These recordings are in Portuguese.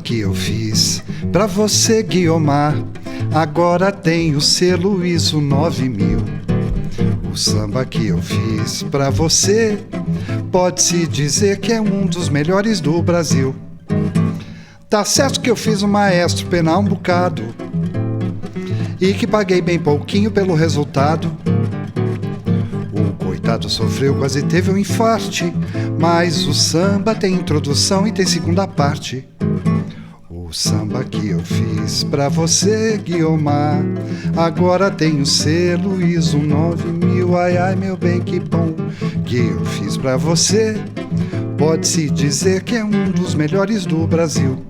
que eu fiz pra você, Guiomar, agora tem o selo ISO 9000. O samba que eu fiz pra você pode-se dizer que é um dos melhores do Brasil. Tá certo que eu fiz o maestro penar um bocado e que paguei bem pouquinho pelo resultado. O coitado sofreu, quase teve um infarte, mas o samba tem introdução e tem segunda parte. O samba que eu fiz pra você, Guiomar, agora tem o selo ISO 9000. Ai, ai, meu bem, que bom que eu fiz pra você. Pode-se dizer que é um dos melhores do Brasil.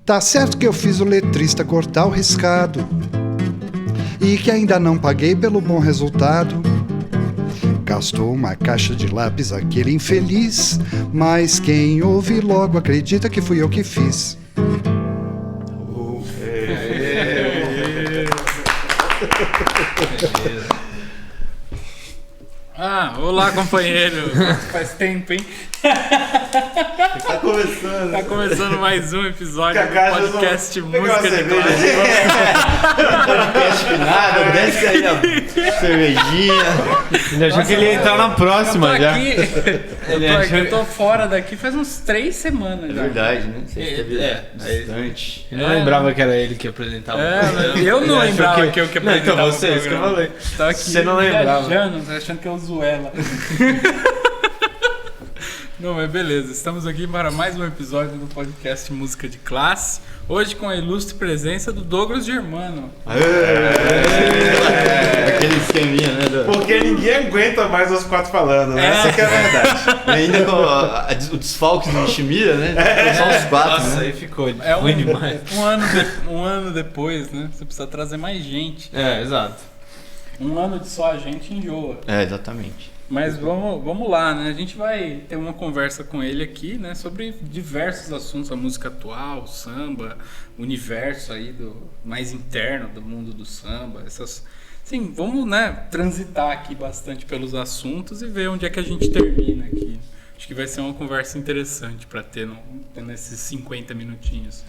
Tá certo que eu fiz o letrista cortar o riscado e que ainda não paguei pelo bom resultado. Gastou uma caixa de lápis aquele infeliz, mas quem ouve logo acredita que fui eu que fiz. Olá, companheiro. Faz tempo, hein? Tá começando. Tá começando mais um episódio do podcast Música de Classe. Podcast nada, desce aí a cervejinha. Ele achou que ele ia entrar na próxima já. Eu tô fora daqui faz uns 3 semanas já. É verdade, né? Você esteve distante. Eu não lembrava que era ele que apresentava. Eu não lembrava que eu que apresentava. Não, então você, isso que eu falei. Tá aqui você não lembrava. Viajando, achando que eu uso ela. Não, mas beleza, estamos aqui para mais um episódio do podcast Música de Classe. Hoje com a ilustre presença do Douglas Germano. Aquele esqueminha, né? Porque ninguém aguenta mais os 4 falando, né? Essa que é a verdade. E ainda com o desfalque do Nishimira, né? Só os 4, Nossa, né? aí ficou ruim demais. Um ano depois, né? Você precisa trazer mais gente. Exato. Um ano de só a gente enjoa. Exatamente. Mas vamos lá, né? A gente vai ter uma conversa com ele aqui, né? Sobre diversos assuntos, a música atual, o samba, o universo aí mais interno do mundo do samba. Sim, vamos, né, transitar aqui bastante pelos assuntos e ver onde é que a gente termina aqui. Acho que vai ser uma conversa interessante para ter nesses 50 minutinhos.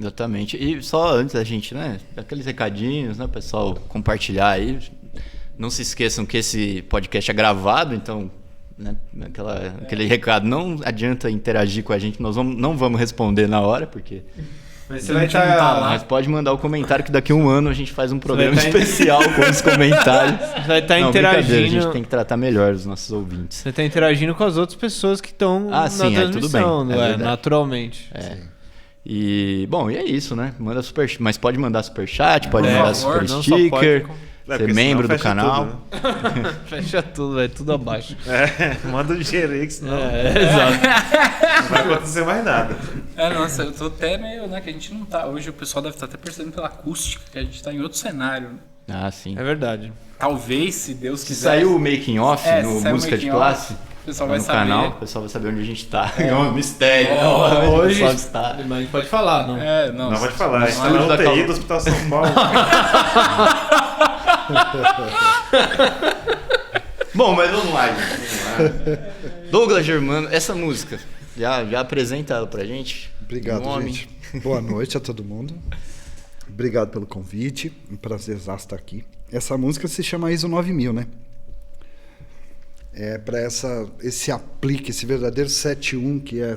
Exatamente. E só antes da gente, né? Aqueles recadinhos, né, pessoal? Compartilhar aí. Não se esqueçam que esse podcast é gravado, então, né, aquele recado, não adianta interagir com a gente, nós não vamos responder na hora, porque... Mas você vai estar lá. Mas pode mandar o comentário que daqui a um ano a gente faz um programa especial com os comentários. Você vai estar interagindo. A gente tem que tratar melhor os nossos ouvintes. Você está interagindo com as outras pessoas que estão na transmissão, tudo bem, não é? Naturalmente. E, bom, e é isso, né? Manda mas pode mandar superchat, pode mandar super sticker. Ser membro do canal. Tudo, né? Fecha tudo, vai tudo abaixo. Manda o dinheiro aí, que senão Exato. não vai acontecer mais nada. Nossa, eu tô até meio, né, que a gente não tá... Hoje o pessoal deve estar até percebendo pela acústica que a gente tá em outro cenário. Ah, sim. É verdade. Talvez, se Deus Se quiser... saiu o making off no saiu Música de Classe, o pessoal no vai saber. canal, o pessoal vai saber onde a gente tá. É um mistério. Hoje, o pessoal está. mas a gente pode falar, não? Não pode falar, a gente tá Estúdio na da UTI do Hospital São Paulo. Bom, mas vamos lá, gente. Douglas Germano, essa música, já apresenta ela pra gente? Obrigado, gente. Boa noite a todo mundo. Obrigado pelo convite. Um prazerzaço estar aqui. Essa música se chama ISO 9000, né? É para esse aplique, esse verdadeiro 7-1, que é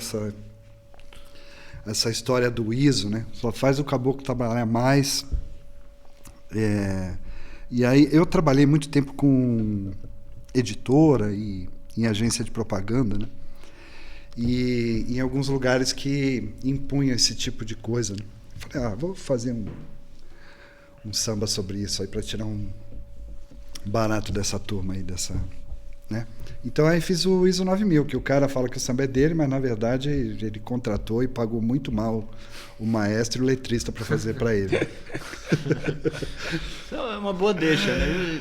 essa história do ISO, né? Só faz o caboclo trabalhar mais. E aí eu trabalhei muito tempo com editora e em agência de propaganda, né? E em alguns lugares que impunham esse tipo de coisa, né? Falei, vou fazer um samba sobre isso aí para tirar um barato dessa turma aí, né? Então aí fiz o ISO 9000, que o cara fala que o samba é dele, mas na verdade ele contratou e pagou muito mal o maestro e o letrista para fazer para ele. É uma boa deixa, né?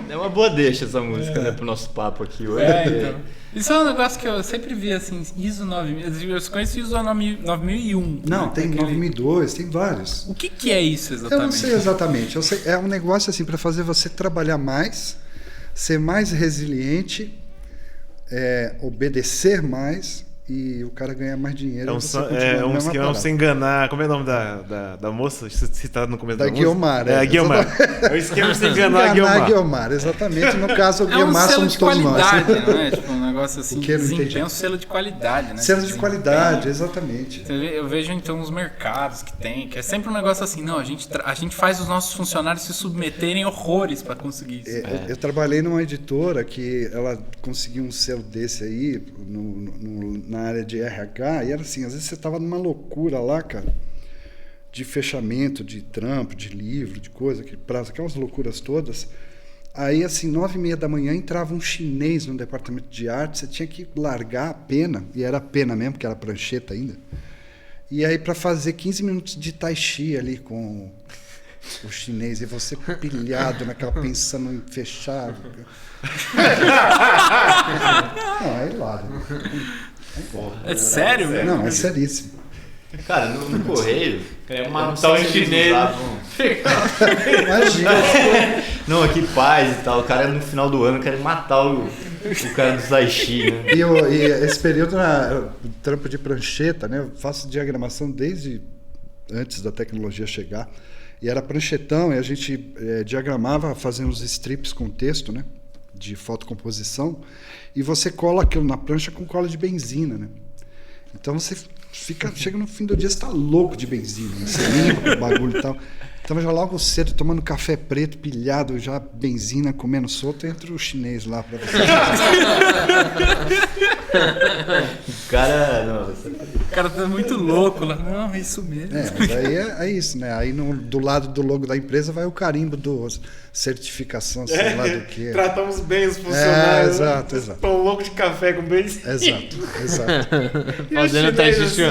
É uma boa deixa essa música, né, pro nosso papo aqui hoje. Então. Isso é um negócio que eu sempre vi, assim, ISO 9000. Eu conheço ISO 9001. Não, né? tem 9002, tem vários. O que é isso exatamente? Eu não sei exatamente. É um negócio assim para fazer você trabalhar mais, ser mais resiliente, obedecer mais e o cara ganha mais dinheiro. É um, e você continua no mesmo esquema parada. pra você enganar. Como é o nome da moça? Você tá no começo da música? Guiomar. É, a Guiomar. É o esquema pra você enganar a Guiomar. Guiomar, exatamente. No caso, o É um Guiomar selo somos de todos nós. qualidade, não é? Tipo, um negócio assim, O que eu não desempenho, entendi. um selo de qualidade, né? Selo de Desempenho. qualidade, exatamente. Eu vejo então os mercados que tem, que é sempre um negócio assim, não, a gente faz os nossos funcionários se submeterem horrores para conseguir isso. Eu trabalhei numa editora que ela conseguiu um selo desse aí na área de RH, e era assim, às vezes você tava numa loucura lá, cara, de fechamento, de trampo, de livro, de coisa, que prazo, aquelas loucuras todas. Aí, assim, 9h30 da manhã entrava um chinês no departamento de arte, você tinha que largar a pena, e era pena mesmo, porque era prancheta ainda. E aí, para fazer 15 minutos de tai chi ali com o chinês, e você pilhado naquela, pensando em fechar. Não, é hilário. É sério? Não, é seríssimo. Cara, no correio. matar o chinês. Imagina. Não, aqui paz e tal. O cara no final do ano quer matar o cara do Tai Chi, né? E esse período na trampo de prancheta, né? Eu faço diagramação desde antes da tecnologia chegar. E era pranchetão, e a gente diagramava fazendo os strips com texto, né? De fotocomposição. E você cola aquilo na prancha com cola de benzina, né? Então você chega no fim do dia, você tá louco de benzina, né? Você limpa o bagulho e tal. Então já logo cedo, tomando café preto, pilhado, já benzina, comendo solto, entra o chinês lá pra você. O cara. Nossa. O cara tá muito louco lá. Não, é isso mesmo. Mas aí é isso, né? Aí do lado do logo da empresa vai o carimbo do certificação, sei lá do que. Tratamos bem os funcionários. Exato. Estão loucos de café com bem. Exato. Fazendo Tai Chi.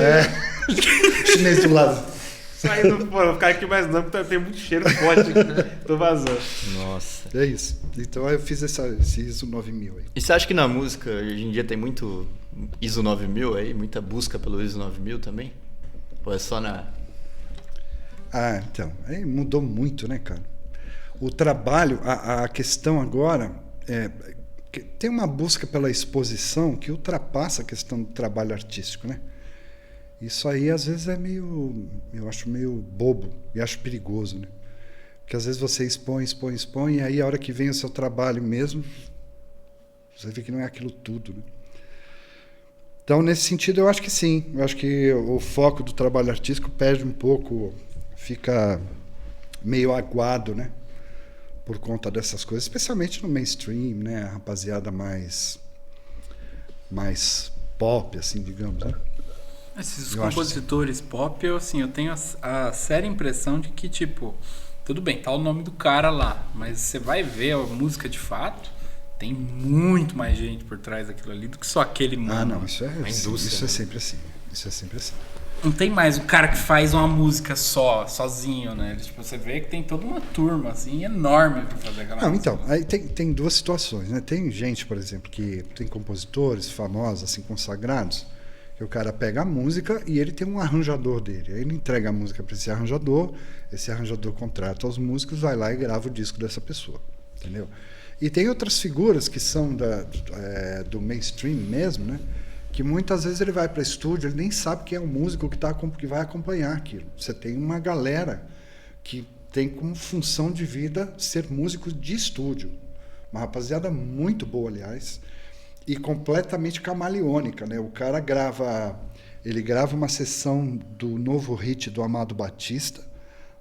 Chinês do lado. Saindo, pô, vou ficar aqui mais não, porque tem muito cheiro forte aqui. Tô vazando. Nossa. É isso. Então eu fiz esse ISO 9000 aí. E você acha que na música hoje em dia tem muito ISO 9000 aí? Muita busca pelo ISO 9000 também? Ou é só na. Ah, então. Aí mudou muito, né, cara? O trabalho, a questão agora é que tem uma busca pela exposição que ultrapassa a questão do trabalho artístico, né? Isso aí, às vezes, eu acho meio bobo e acho perigoso, né? Porque às vezes você expõe, e aí a hora que vem o seu trabalho mesmo, você vê que não é aquilo tudo, né? Então, nesse sentido, eu acho que sim. Eu acho que o foco do trabalho artístico perde um pouco, fica meio aguado, né? Por conta dessas coisas, especialmente no mainstream, né? A rapaziada mais pop, assim, digamos, né? Esses Eu acho compositores pop, eu tenho a séria impressão de que, tipo, tudo bem, tá o nome do cara lá, mas você vai ver a música de fato, tem muito mais gente por trás daquilo ali do que só aquele mano. Ah, não, isso é sempre assim. Isso é sempre assim. Não tem mais o cara que faz uma música sozinho, né? Tipo, você vê que tem toda uma turma, assim, enorme pra fazer aquela Não, música. então, aí tem duas situações, né? Tem gente, por exemplo, que tem compositores famosos, assim, consagrados, que o cara pega a música e ele tem um arranjador dele. Aí ele entrega a música para esse arranjador contrata os músicos, vai lá e grava o disco dessa pessoa, entendeu? E tem outras figuras que são do mainstream mesmo, né? Que muitas vezes ele vai para estúdio, ele nem sabe quem é o músico que vai acompanhar aquilo. Você tem uma galera que tem como função de vida ser músico de estúdio. Uma rapaziada muito boa, aliás, e completamente camaleônica, né? O cara grava uma sessão do novo hit do Amado Batista,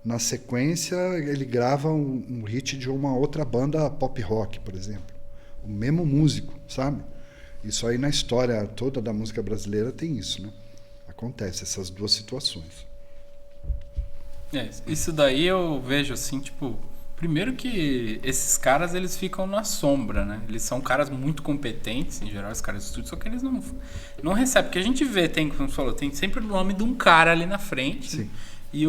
na sequência ele grava um hit de uma outra banda pop rock, por exemplo. O mesmo músico, sabe? Isso aí na história toda da música brasileira tem isso, né? Acontece essas duas situações. Isso daí eu vejo assim, tipo, primeiro que esses caras, eles ficam na sombra, né? Eles são caras muito competentes, em geral, os caras de estúdio, só que eles não recebem. Porque a gente vê, como você falou, tem sempre o nome de um cara ali na frente. Sim. E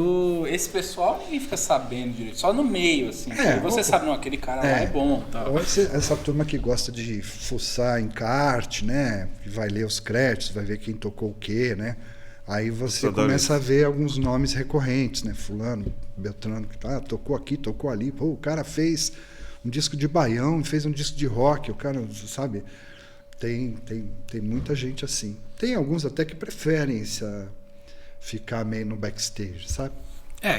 esse pessoal ninguém fica sabendo direito, só no meio, assim. Você sabe, não, aquele cara lá é bom. Tal. Essa turma que gosta de fuçar em kart, né? Que vai ler os créditos, vai ver quem tocou o quê, né? Aí você começa a ver alguns nomes recorrentes, né? Fulano, Beltrano, que tocou aqui, tocou ali. Pô, o cara fez um disco de baião, fez um disco de rock, o cara, sabe? Tem muita gente assim. Tem alguns até que preferem ficar meio no backstage, sabe?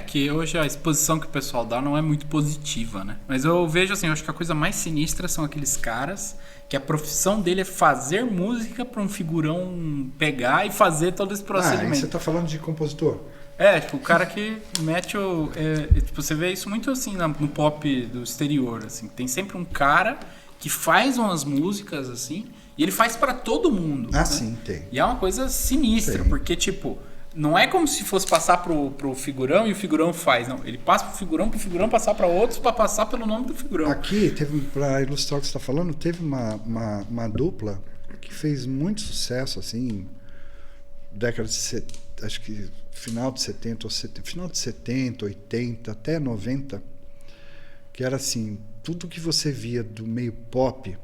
Que hoje a exposição que o pessoal dá não é muito positiva, né? Mas eu vejo assim, eu acho que a coisa mais sinistra são aqueles caras que a profissão dele é fazer música para um figurão pegar e fazer todo esse procedimento. Você tá falando de compositor? Tipo, o cara que mete o... tipo, você vê isso muito assim no pop do exterior, assim. Tem sempre um cara que faz umas músicas, assim, e ele faz para todo mundo. Ah, né? sim, tem. E é uma coisa sinistra, porque, tipo, não é como se fosse passar pro figurão e o figurão faz, não. Ele passa pro figurão passar para outros, para passar pelo nome do figurão. Aqui, para ilustrar o que você está falando, teve uma dupla que fez muito sucesso, assim, década de... acho que final de 70, 80, até 90, que era assim, tudo que você via do meio pop,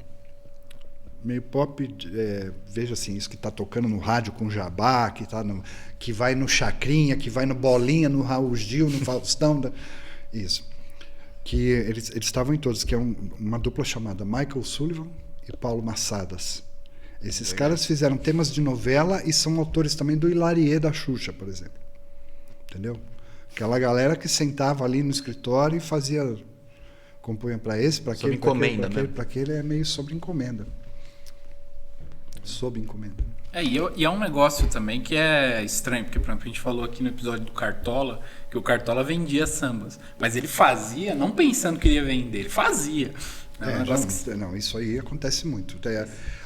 veja assim, isso que está tocando no rádio com Jabá, que vai no Chacrinha, que vai no Bolinha, no Raul Gil, no Faustão, isso. Que eles estavam em todos, que é uma dupla chamada Michael Sullivan e Paulo Massadas. Esses caras fizeram temas de novela e são autores também do Hilarie da Xuxa, por exemplo. Entendeu? Aquela galera que sentava ali no escritório e compunha para esse, para aquele, para aquele, é meio sob encomenda. Sob encomenda. E é um negócio também que é estranho, porque, por exemplo, a gente falou aqui no episódio do Cartola, que o Cartola vendia sambas, mas ele fazia não pensando que ia vender, ele fazia. Não, isso aí acontece muito.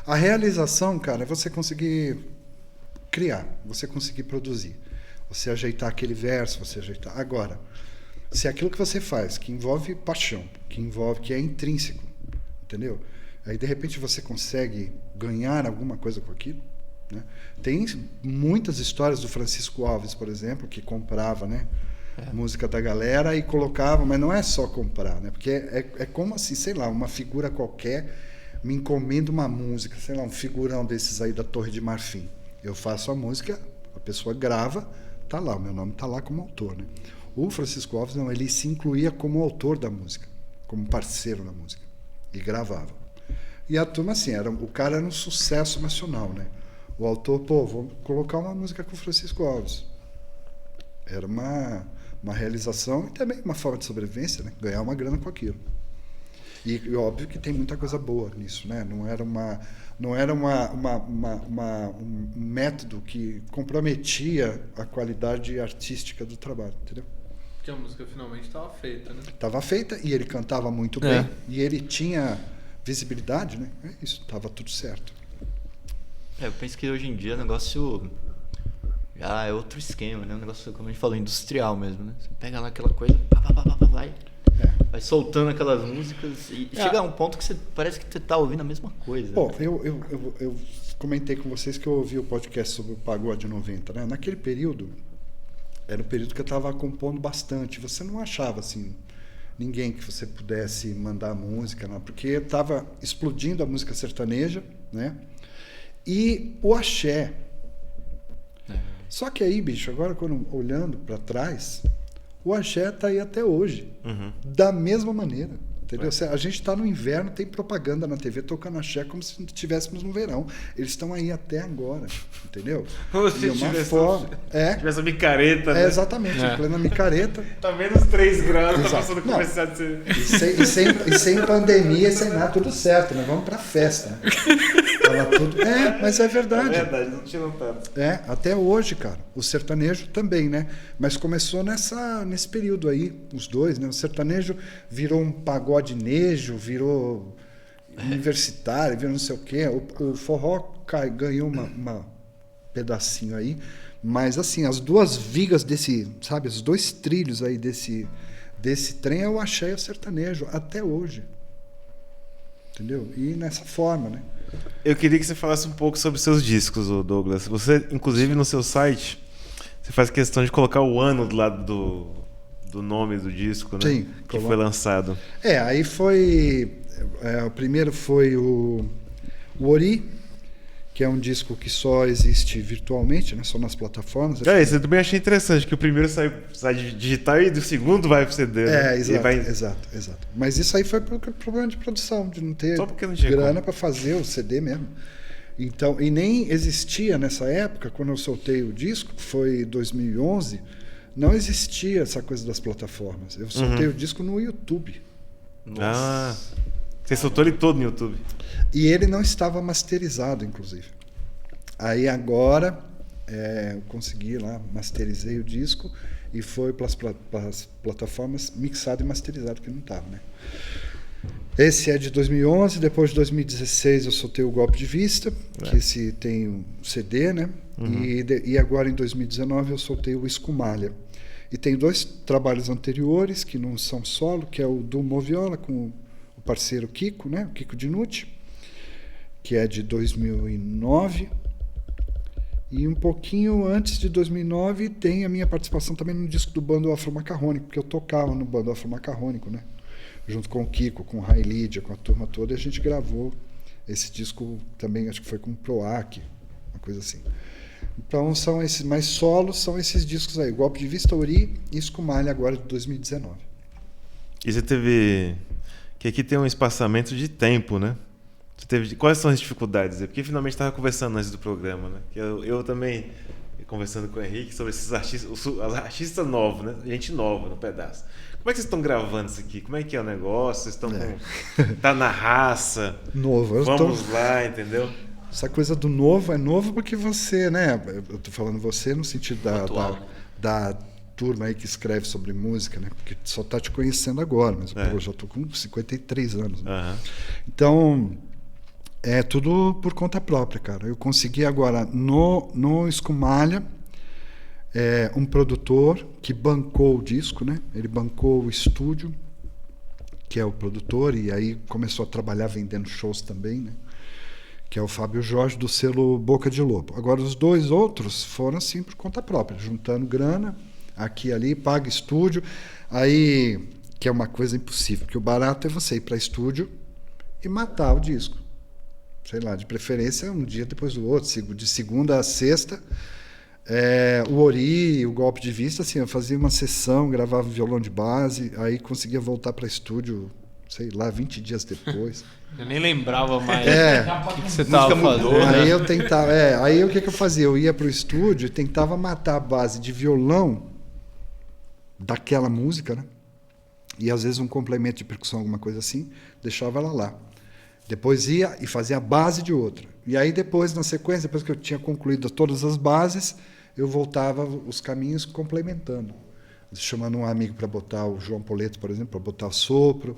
A realização, cara, é você conseguir criar, você conseguir produzir, você ajeitar aquele verso, você ajeitar. Agora, se é aquilo que você faz, que envolve paixão, que é intrínseco, entendeu? Aí, de repente, você consegue ganhar alguma coisa com aquilo, né? Tem muitas histórias do Francisco Alves, por exemplo, que comprava, né? Música da galera e colocava, mas não é só comprar, né? Porque é como assim, sei lá, uma figura qualquer me encomenda uma música, sei lá, um figurão desses aí da Torre de Marfim. Eu faço a música, a pessoa grava, tá lá, o meu nome tá lá como autor, né? O Francisco Alves, não, ele se incluía como autor da música, como parceiro na música, e gravava. E a turma, assim, o cara era um sucesso nacional, né? O autor, vou colocar uma música com o Francisco Alves. Era uma realização e também uma forma de sobrevivência, né? Ganhar uma grana com aquilo. E óbvio que tem muita coisa boa nisso, né? Não era um método que comprometia a qualidade artística do trabalho, entendeu? Porque a música finalmente estava feita, né? Estava feita e ele cantava muito bem e ele tinha visibilidade, né? É isso, estava tudo certo. Eu penso que hoje em dia o negócio é outro esquema, né? Um negócio, como a gente falou, industrial mesmo, né? Você pega lá aquela coisa, vai soltando aquelas músicas e chega a um ponto que parece que você tá ouvindo a mesma coisa. Bom, eu comentei com vocês que eu ouvi o podcast sobre o Pagode 90, né? Naquele período, era um período que eu estava compondo bastante. Você não achava, assim, ninguém que você pudesse mandar música, né? Porque estava explodindo a música sertaneja, né? E o axé. Só que aí, bicho, agora olhando para trás, o axé tá aí até hoje, da mesma maneira, entendeu? A gente está no inverno, tem propaganda na TV tocando axé como se estivéssemos no verão. Eles estão aí até agora, entendeu? Como se tivesse uma micareta, né? Exatamente, em plena micareta. Tá menos 3 graus, tá passando começar a ser... E sem pandemia, sem nada, tudo certo, nós vamos pra festa, né? Tudo... mas é verdade. É verdade, não tinha notado. Até hoje, cara. O sertanejo também, né? Mas começou nesse período aí, os dois, né? O sertanejo virou um pagodenejo, virou universitário, virou não sei o quê. O forró ganhou uma pedacinho aí. Mas, assim, as duas vigas os dois trilhos aí desse trem é o axé e o sertanejo, até hoje. Entendeu? E nessa forma, né? Eu queria que você falasse um pouco sobre seus discos, Douglas. Você, inclusive, no seu site, você faz questão de colocar o ano do lado do nome do disco, né? Sim. Que foi lançado. Aí foi... o primeiro foi o Ori, que é um disco que só existe virtualmente, né? Só nas plataformas. Isso eu também achei interessante, que o primeiro sai digital e do segundo vai pro CD. Né? Exato. Mas isso aí foi por problema de produção, de não ter Só porque não tinha grana para fazer o CD mesmo. Então, e nem existia nessa época, quando eu soltei o disco, foi 2011, não existia essa coisa das plataformas. Eu soltei o disco no YouTube. Nossa. Você soltou ele todo no YouTube. E ele não estava masterizado, inclusive. Aí agora eu consegui lá, masterizei o disco e foi para as plataformas mixado e masterizado, que não estava, né? Esse é de 2011, depois de 2016 eu soltei o Golpe de Vista, que esse tem um CD, né? E agora em 2019 eu soltei o Escumalha. E tem 2 trabalhos anteriores que não são solo, que é o do Moviola com o parceiro Kiko, né? O Kiko Dinucci, que é de 2009. E um pouquinho antes de 2009 tem a minha participação também no disco do Bando Afro-Macarrônico, porque eu tocava no Bando Afro-Macarrônico, né? Junto com o Kiko, com o Rai Lídia, com a turma toda, e a gente gravou esse disco também, acho que foi com o Proac, uma coisa assim. Então são esses mais solos, são esses discos aí, Golpe de Vista, Ori e Escumalha, agora de 2019. E você teve... que aqui tem um espaçamento de tempo, né? Você teve... Quais são as dificuldades? Porque finalmente estava conversando antes do programa, né? Que eu também, conversando com o Henrique sobre esses artistas novos, né? Gente nova no pedaço. Como é que vocês estão gravando isso aqui? Como é que é o negócio? Vocês estão tá na raça? Novo. Vamos lá, entendeu? Essa coisa do novo é novo porque você, né? Eu tô falando você no sentido da turma aí que escreve sobre música, né? Porque só tá te conhecendo agora, mas pô, eu já tô com 53 anos. Né? Então, é tudo por conta própria, cara. Eu consegui agora no Escumalha um produtor que bancou o disco, né? Ele bancou o estúdio, que é o produtor, e aí começou a trabalhar vendendo shows também, né? Que é o Fábio Jorge, do selo Boca de Lobo. Agora, os 2 outros foram assim por conta própria, juntando grana, aqui e ali, paga estúdio, aí, que é uma coisa impossível, porque o barato é você ir para estúdio e matar o disco. Sei lá, de preferência um dia depois do outro, de segunda a sexta. O Ori, o Golpe de Vista, assim, eu fazia uma sessão, gravava violão de base, aí conseguia voltar para estúdio, sei lá, 20 dias depois. Eu nem lembrava mais o que você estava fazendo. Aí eu tentava, aí o que eu fazia? Eu ia para o estúdio e tentava matar a base de violão daquela música, né? E às vezes um complemento de percussão, alguma coisa assim, deixava ela lá. Depois ia e fazia a base de outra. E aí depois, na sequência, depois que eu tinha concluído todas as bases, eu voltava os caminhos complementando. Chamando um amigo para botar o João Poleto, por exemplo, para botar sopro,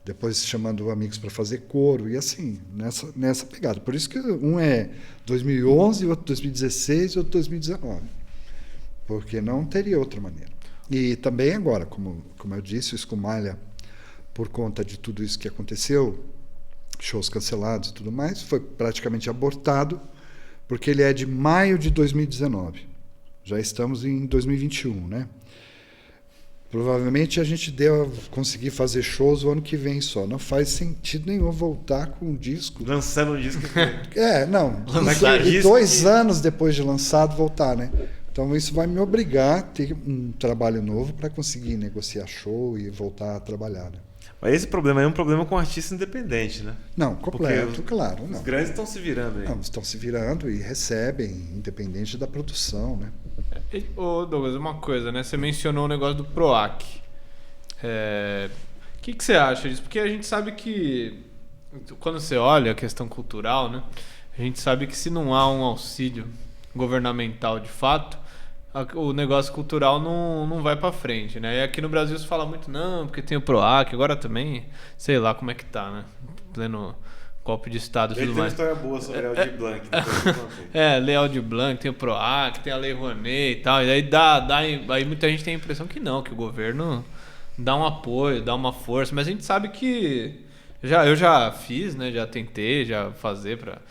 depois chamando amigos para fazer coro, e assim, nessa pegada. Por isso que um é 2011, outro 2016 e outro 2019. Porque não teria outra maneira. E também agora, como eu disse, o Escumalha, por conta de tudo isso que aconteceu, shows cancelados e tudo mais, foi praticamente abortado, porque ele é de maio de 2019. Já estamos em 2021, né? Provavelmente a gente conseguir fazer shows o ano que vem só. Não faz sentido nenhum voltar com um disco. Lançando um disco. Não. Lançar e 2 anos depois de lançado, voltar, né? Então isso vai me obrigar a ter um trabalho novo para conseguir negociar show e voltar a trabalhar, né? Mas esse problema é um problema com artista independente, né? Não, completo, claro. Os grandes estão se virando aí. Não, estão se virando e recebem, independente da produção, né? Ô Douglas, uma coisa, né? Você mencionou o negócio do PROAC. O que você acha disso? Porque a gente sabe que, quando você olha a questão cultural, né? A gente sabe que se não há um auxílio governamental de fato, o negócio cultural não vai pra frente, né? E aqui no Brasil se fala muito, não, porque tem o PROAC, agora também, sei lá como é que tá, né? Pleno golpe de Estado e tudo mais. Tem uma história boa sobre Léo de Blanc. Léo de Blanc, tem o PROAC, tem a Lei Rouanet e tal, e aí aí muita gente tem a impressão que não, que o governo dá um apoio, dá uma força, mas a gente sabe que eu já fiz, né? Já tentei fazer pra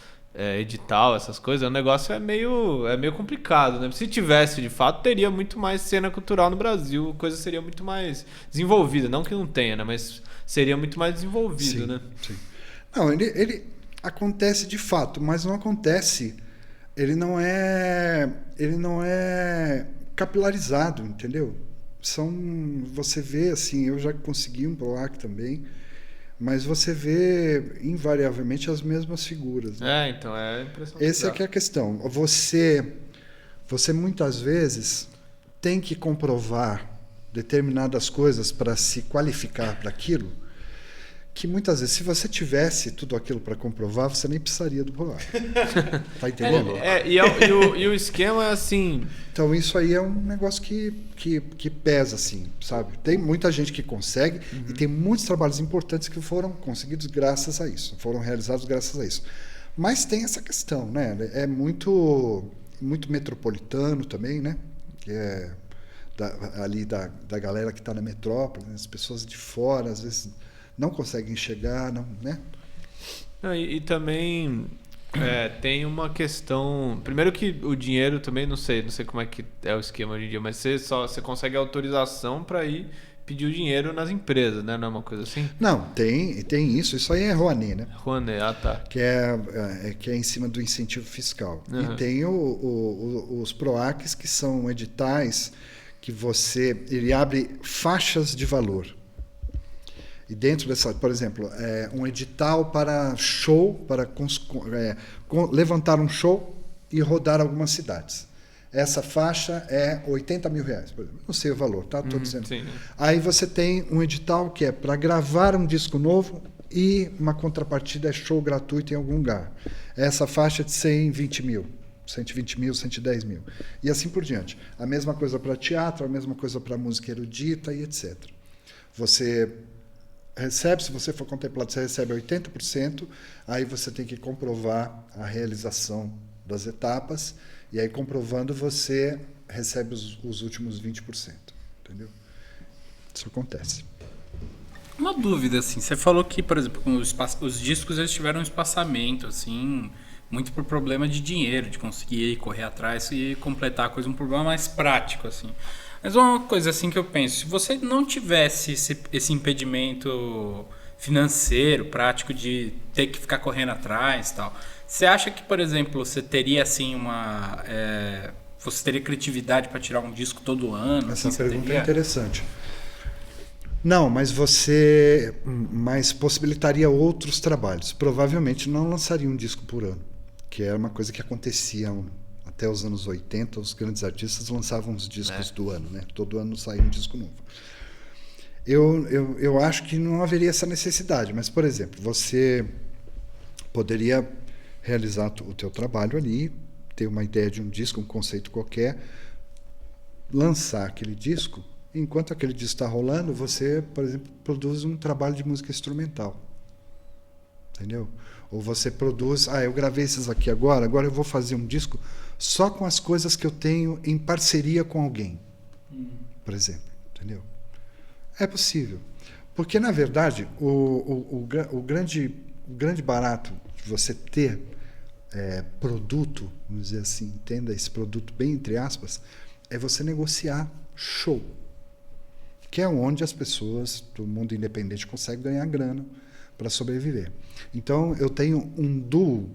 edital, essas coisas, o negócio é meio complicado, né? Se tivesse, de fato, teria muito mais cena cultural no Brasil, a coisa seria muito mais desenvolvida, não que não tenha, né? Mas seria muito mais desenvolvido, sim, né? Sim. Não, Acontece de fato, mas não acontece. Ele não é capilarizado, entendeu? Você vê assim, eu já consegui um PROAC também, mas você vê invariavelmente as mesmas figuras, né? Então é a impressão. Essa é que é a questão. Você muitas vezes tem que comprovar determinadas coisas para se qualificar para aquilo, que muitas vezes, se você tivesse tudo aquilo para comprovar, você nem precisaria do PROAC. Tá entendendo? E o esquema é assim... Então isso aí é um negócio que pesa, assim, sabe? Tem muita gente que consegue e tem muitos trabalhos importantes que foram conseguidos graças a isso, foram realizados graças a isso. Mas tem essa questão, né? É muito metropolitano também, né? Que é ali da galera que está na metrópole, né? As pessoas de fora, às vezes, não conseguem chegar, não, né? E também tem uma questão... Primeiro que o dinheiro também, não sei como é que é o esquema hoje em dia, mas você consegue autorização para ir pedir o dinheiro nas empresas, né? Não é uma coisa assim? Não, tem isso. Isso aí é Rouanet, né? Rouanet, tá. Que é em cima do incentivo fiscal. E tem os PROACs, que são editais que ele abre faixas de valor. E dentro dessa, por exemplo, um edital para show, para levantar um show e rodar algumas cidades. Essa faixa é R$80 mil, por exemplo. Não sei o valor, tá? Estou dizendo. Sim. Aí você tem um edital que é para gravar um disco novo e uma contrapartida é show gratuito em algum lugar. Essa faixa é de 120 mil, 120 mil, 110 mil. E assim por diante. A mesma coisa para teatro, a mesma coisa para música erudita e etc. Você recebe, se você for contemplado, você recebe 80%, aí você tem que comprovar a realização das etapas, e aí comprovando você recebe os últimos 20%, entendeu? Isso acontece. Uma dúvida, assim, você falou que, por exemplo, com os discos eles tiveram um espaçamento, assim, muito por problema de dinheiro, de conseguir correr atrás e completar a coisa, um problema mais prático, assim. Mas uma coisa assim que eu penso, se você não tivesse esse impedimento financeiro, prático, de ter que ficar correndo atrás e tal, você acha que, por exemplo, você teria assim você teria criatividade para tirar um disco todo ano? Essa assim, pergunta é interessante. Não, mas você possibilitaria outros trabalhos. Provavelmente não lançaria um disco por ano, que era uma coisa que acontecia até os anos 80, os grandes artistas lançavam os discos do ano, né? Todo ano saía um disco novo. Eu acho que não haveria essa necessidade, mas, por exemplo, você poderia realizar o teu trabalho ali, ter uma ideia de um disco, um conceito qualquer, lançar aquele disco, enquanto aquele disco está rolando, você, por exemplo, produz um trabalho de música instrumental. Entendeu? Ou você produz, eu gravei esses aqui agora eu vou fazer um disco só com as coisas que eu tenho em parceria com alguém, por exemplo. Entendeu? É possível. Porque, na verdade, o grande barato de você ter produto, vamos dizer assim, entenda esse produto bem entre aspas, é você negociar show, que é onde as pessoas do mundo independente conseguem ganhar grana para sobreviver. Então, eu tenho um duo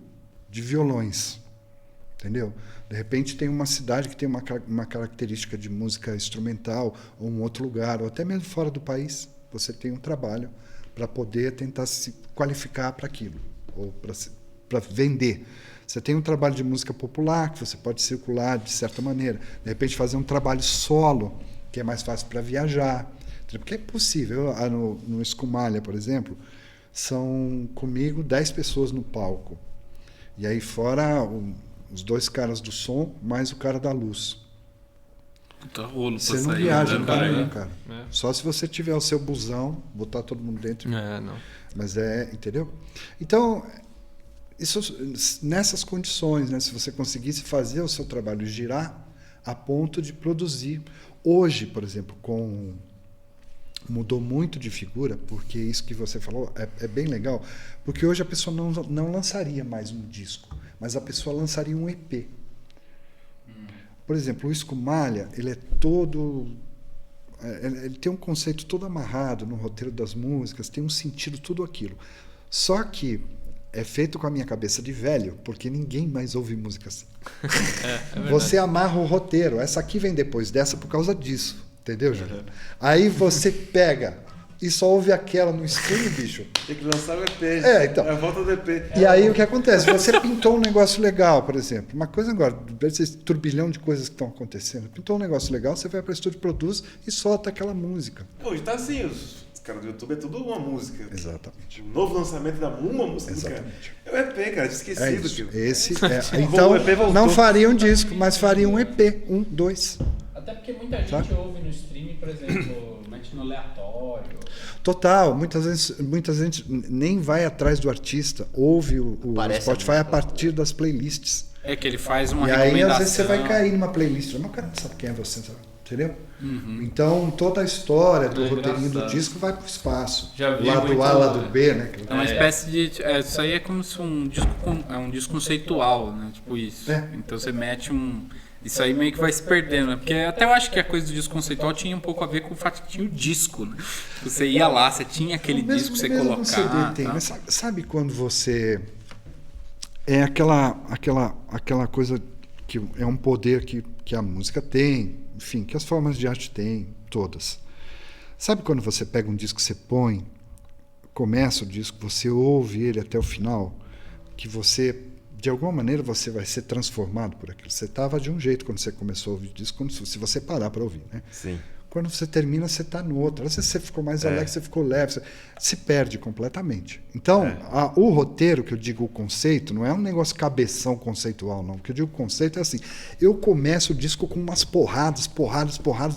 de violões, entendeu? De repente tem uma cidade que tem uma característica de música instrumental, ou um outro lugar, ou até mesmo fora do país, você tem um trabalho para poder tentar se qualificar para aquilo, ou para vender. Você tem um trabalho de música popular, que você pode circular de certa maneira. De repente fazer um trabalho solo, que é mais fácil para viajar. Porque é possível. No Escumalha, por exemplo, são comigo 10 pessoas no palco. E aí fora os 2 caras do som, mais o cara da luz. Você não viaja no caminho, cara. Só se você tiver o seu busão, botar todo mundo dentro. Não. Mas entendeu? Então, isso, nessas condições, né, se você conseguisse fazer o seu trabalho girar a ponto de produzir. Hoje, por exemplo, mudou muito de figura, porque isso que você falou é bem legal, porque hoje a pessoa não lançaria mais um disco, mas a pessoa lançaria um EP. Por exemplo, o Escumalha, ele é todo... ele tem um conceito todo amarrado no roteiro das músicas, tem um sentido, tudo aquilo. Só que é feito com a minha cabeça de velho, porque ninguém mais ouve música assim. É verdade. Você amarra o roteiro. Essa aqui vem depois dessa por causa disso. Entendeu, Júlio? Aí você pega e só ouve aquela no stream, bicho. Tem que lançar o EP. Então. É a volta do EP. E aí o que acontece? Você pintou um negócio legal, por exemplo. Uma coisa agora, esse turbilhão de coisas que estão acontecendo. Pintou um negócio legal, você vai para o estúdio, produz e solta aquela música. Hoje tá assim, os caras do YouTube é tudo uma música. Exatamente. O novo lançamento da uma música do cara. Exatamente. É o EP, cara, tinha esquecido É isso. aquilo. Então, O EP voltou. não faria um disco, mas faria um EP. 1, 2. Até porque muita gente ouve no streaming, por exemplo, mete no aleatório. Total. Muitas vezes nem vai atrás do artista. Ouve o Parece Spotify a a partir das playlists. É que ele faz uma E aí, recomendação. às vezes, você vai cair numa playlist. Mas o cara não sabe quem é você, sabe? Entendeu? Uhum. Então, toda a história do É roteirinho do engraçado. disco vai pro espaço. Já vi lado muito- A, lado B, né? É uma espécie de... isso aí é como se um disco... É um disco conceitual, né? Tipo isso. É. Então você mete um... Isso aí meio que vai se perdendo, né? Porque até eu acho que a coisa do disco conceitual tinha um pouco a ver com o fato que tinha o disco, né? Você ia lá, você tinha aquele disco pra você mesmo colocar. no CD tem, tá? mas sabe quando você... É aquela coisa que é um poder que a música tem, enfim, que as formas de arte têm, todas. Sabe quando você pega um disco, você põe, começa o disco, você ouve ele até o final, que você, de alguma maneira, você vai ser transformado por aquilo. Você estava de um jeito quando você começou a ouvir o disco, se você parar para ouvir, né? Sim. Quando você termina, você está no outro. Às vezes você ficou mais alegre, você ficou leve, você se perde completamente. Então, o roteiro, que eu digo o conceito, não é um negócio cabeção conceitual, não. O que eu digo conceito é assim, eu começo o disco com umas porradas,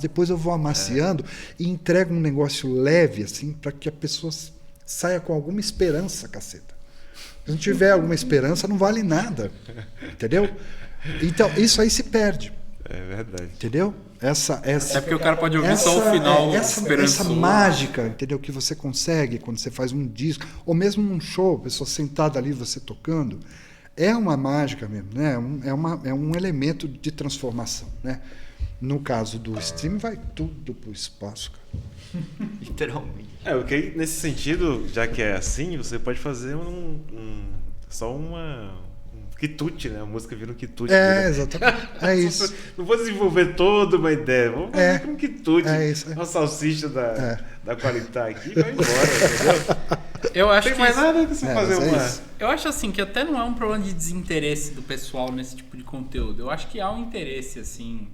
depois eu vou amaciando e entrego um negócio leve, assim, para que a pessoa saia com alguma esperança, caceta. Se não tiver alguma esperança, não vale nada. Entendeu? Então, isso aí se perde. É verdade. Entendeu? É porque o cara pode ouvir só o final essa esperançoso. mágica, entendeu? Que você consegue quando você faz um disco, ou mesmo um show, a pessoa sentada ali, você tocando, é uma mágica mesmo, né? É um elemento de transformação, né? No caso do streaming, vai tudo pro espaço, cara. Literalmente. Porque aí, nesse sentido, já que é assim, você pode fazer só um quitute, né? A música vira um quitute. Exatamente. É isso. Não vou desenvolver toda uma ideia, vamos fazer com um quitute. É isso. Uma salsicha da qualidade aqui e vai embora, entendeu? Eu acho Tem que mais isso- nada que você fazer mas é uma... isso. Eu acho assim que até não é um problema de desinteresse do pessoal nesse tipo de conteúdo. Eu acho que há um interesse assim,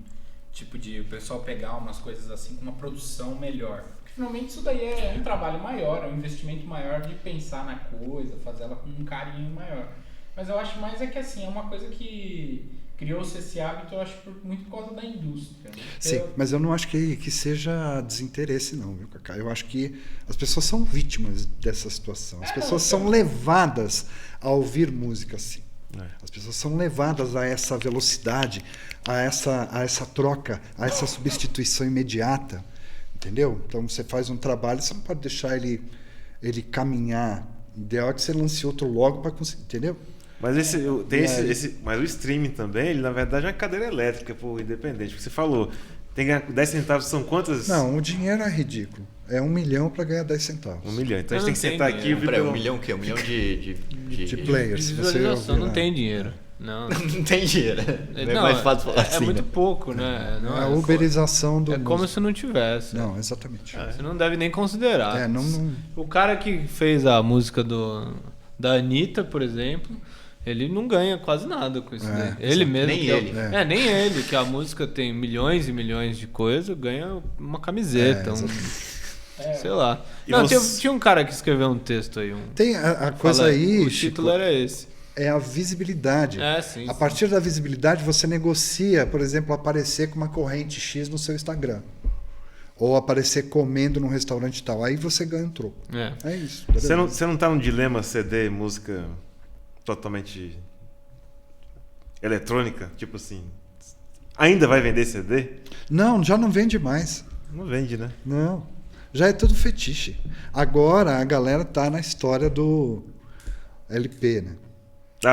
tipo de o pessoal pegar umas coisas assim com uma produção melhor. Porque finalmente isso daí é um trabalho maior, é um investimento maior de pensar na coisa, fazer ela com um carinho maior. Mas eu acho mais é que assim, é uma coisa que criou-se esse hábito, eu acho, muito por causa da indústria. Né? Sim, mas eu não acho que seja desinteresse, não, viu, Cacá? Eu acho que as pessoas são vítimas dessa situação. As pessoas são levadas a ouvir música assim. As pessoas são levadas a essa velocidade, a essa troca, a essa substituição imediata. Entendeu? Então você faz um trabalho, você não pode deixar ele caminhar. O ideal é que você lance outro logo para conseguir. Entendeu? Mas mas o streaming também, ele na verdade é uma cadeira elétrica pro independente. Porque você falou, tem que ganhar 10 centavos, são quantas? Não, o dinheiro é ridículo. É 1 milhão para ganhar 10 centavos. 1 milhão. Então a Não gente tem que tem sentar aqui e dinheiro. ouvir Peraí, pelo... 1 milhão o quê? 1 milhão de De players. De se você visualização ouvir, não né? tem dinheiro. Não. Não tem dinheiro. É Não, mais fácil falar é assim. muito né? pouco, né? Não É a uberização do É como músico. se não tivesse. Não, exatamente. Você não deve nem considerar. Não... O cara que fez a música da Anitta, por exemplo, ele não ganha quase nada com isso daí. Ele mesmo. Nem que ele. Nem ele, que a música tem milhões e milhões de coisas, ganha uma camiseta, sei lá. E Não, você- tinha um cara que escreveu um texto aí. Tem a coisa Fala, aí, o Chico, título era esse. é a visibilidade. Sim. A partir da visibilidade, você negocia, por exemplo, aparecer com uma corrente X no seu Instagram. Ou aparecer comendo num restaurante tal. Aí você ganha um troco. É isso. Você não tá num dilema CD, música totalmente eletrônica? Tipo assim, ainda vai vender CD? Não, já não vende mais. Não vende, né? Não. Já é tudo fetiche. Agora a galera tá na história do LP, né?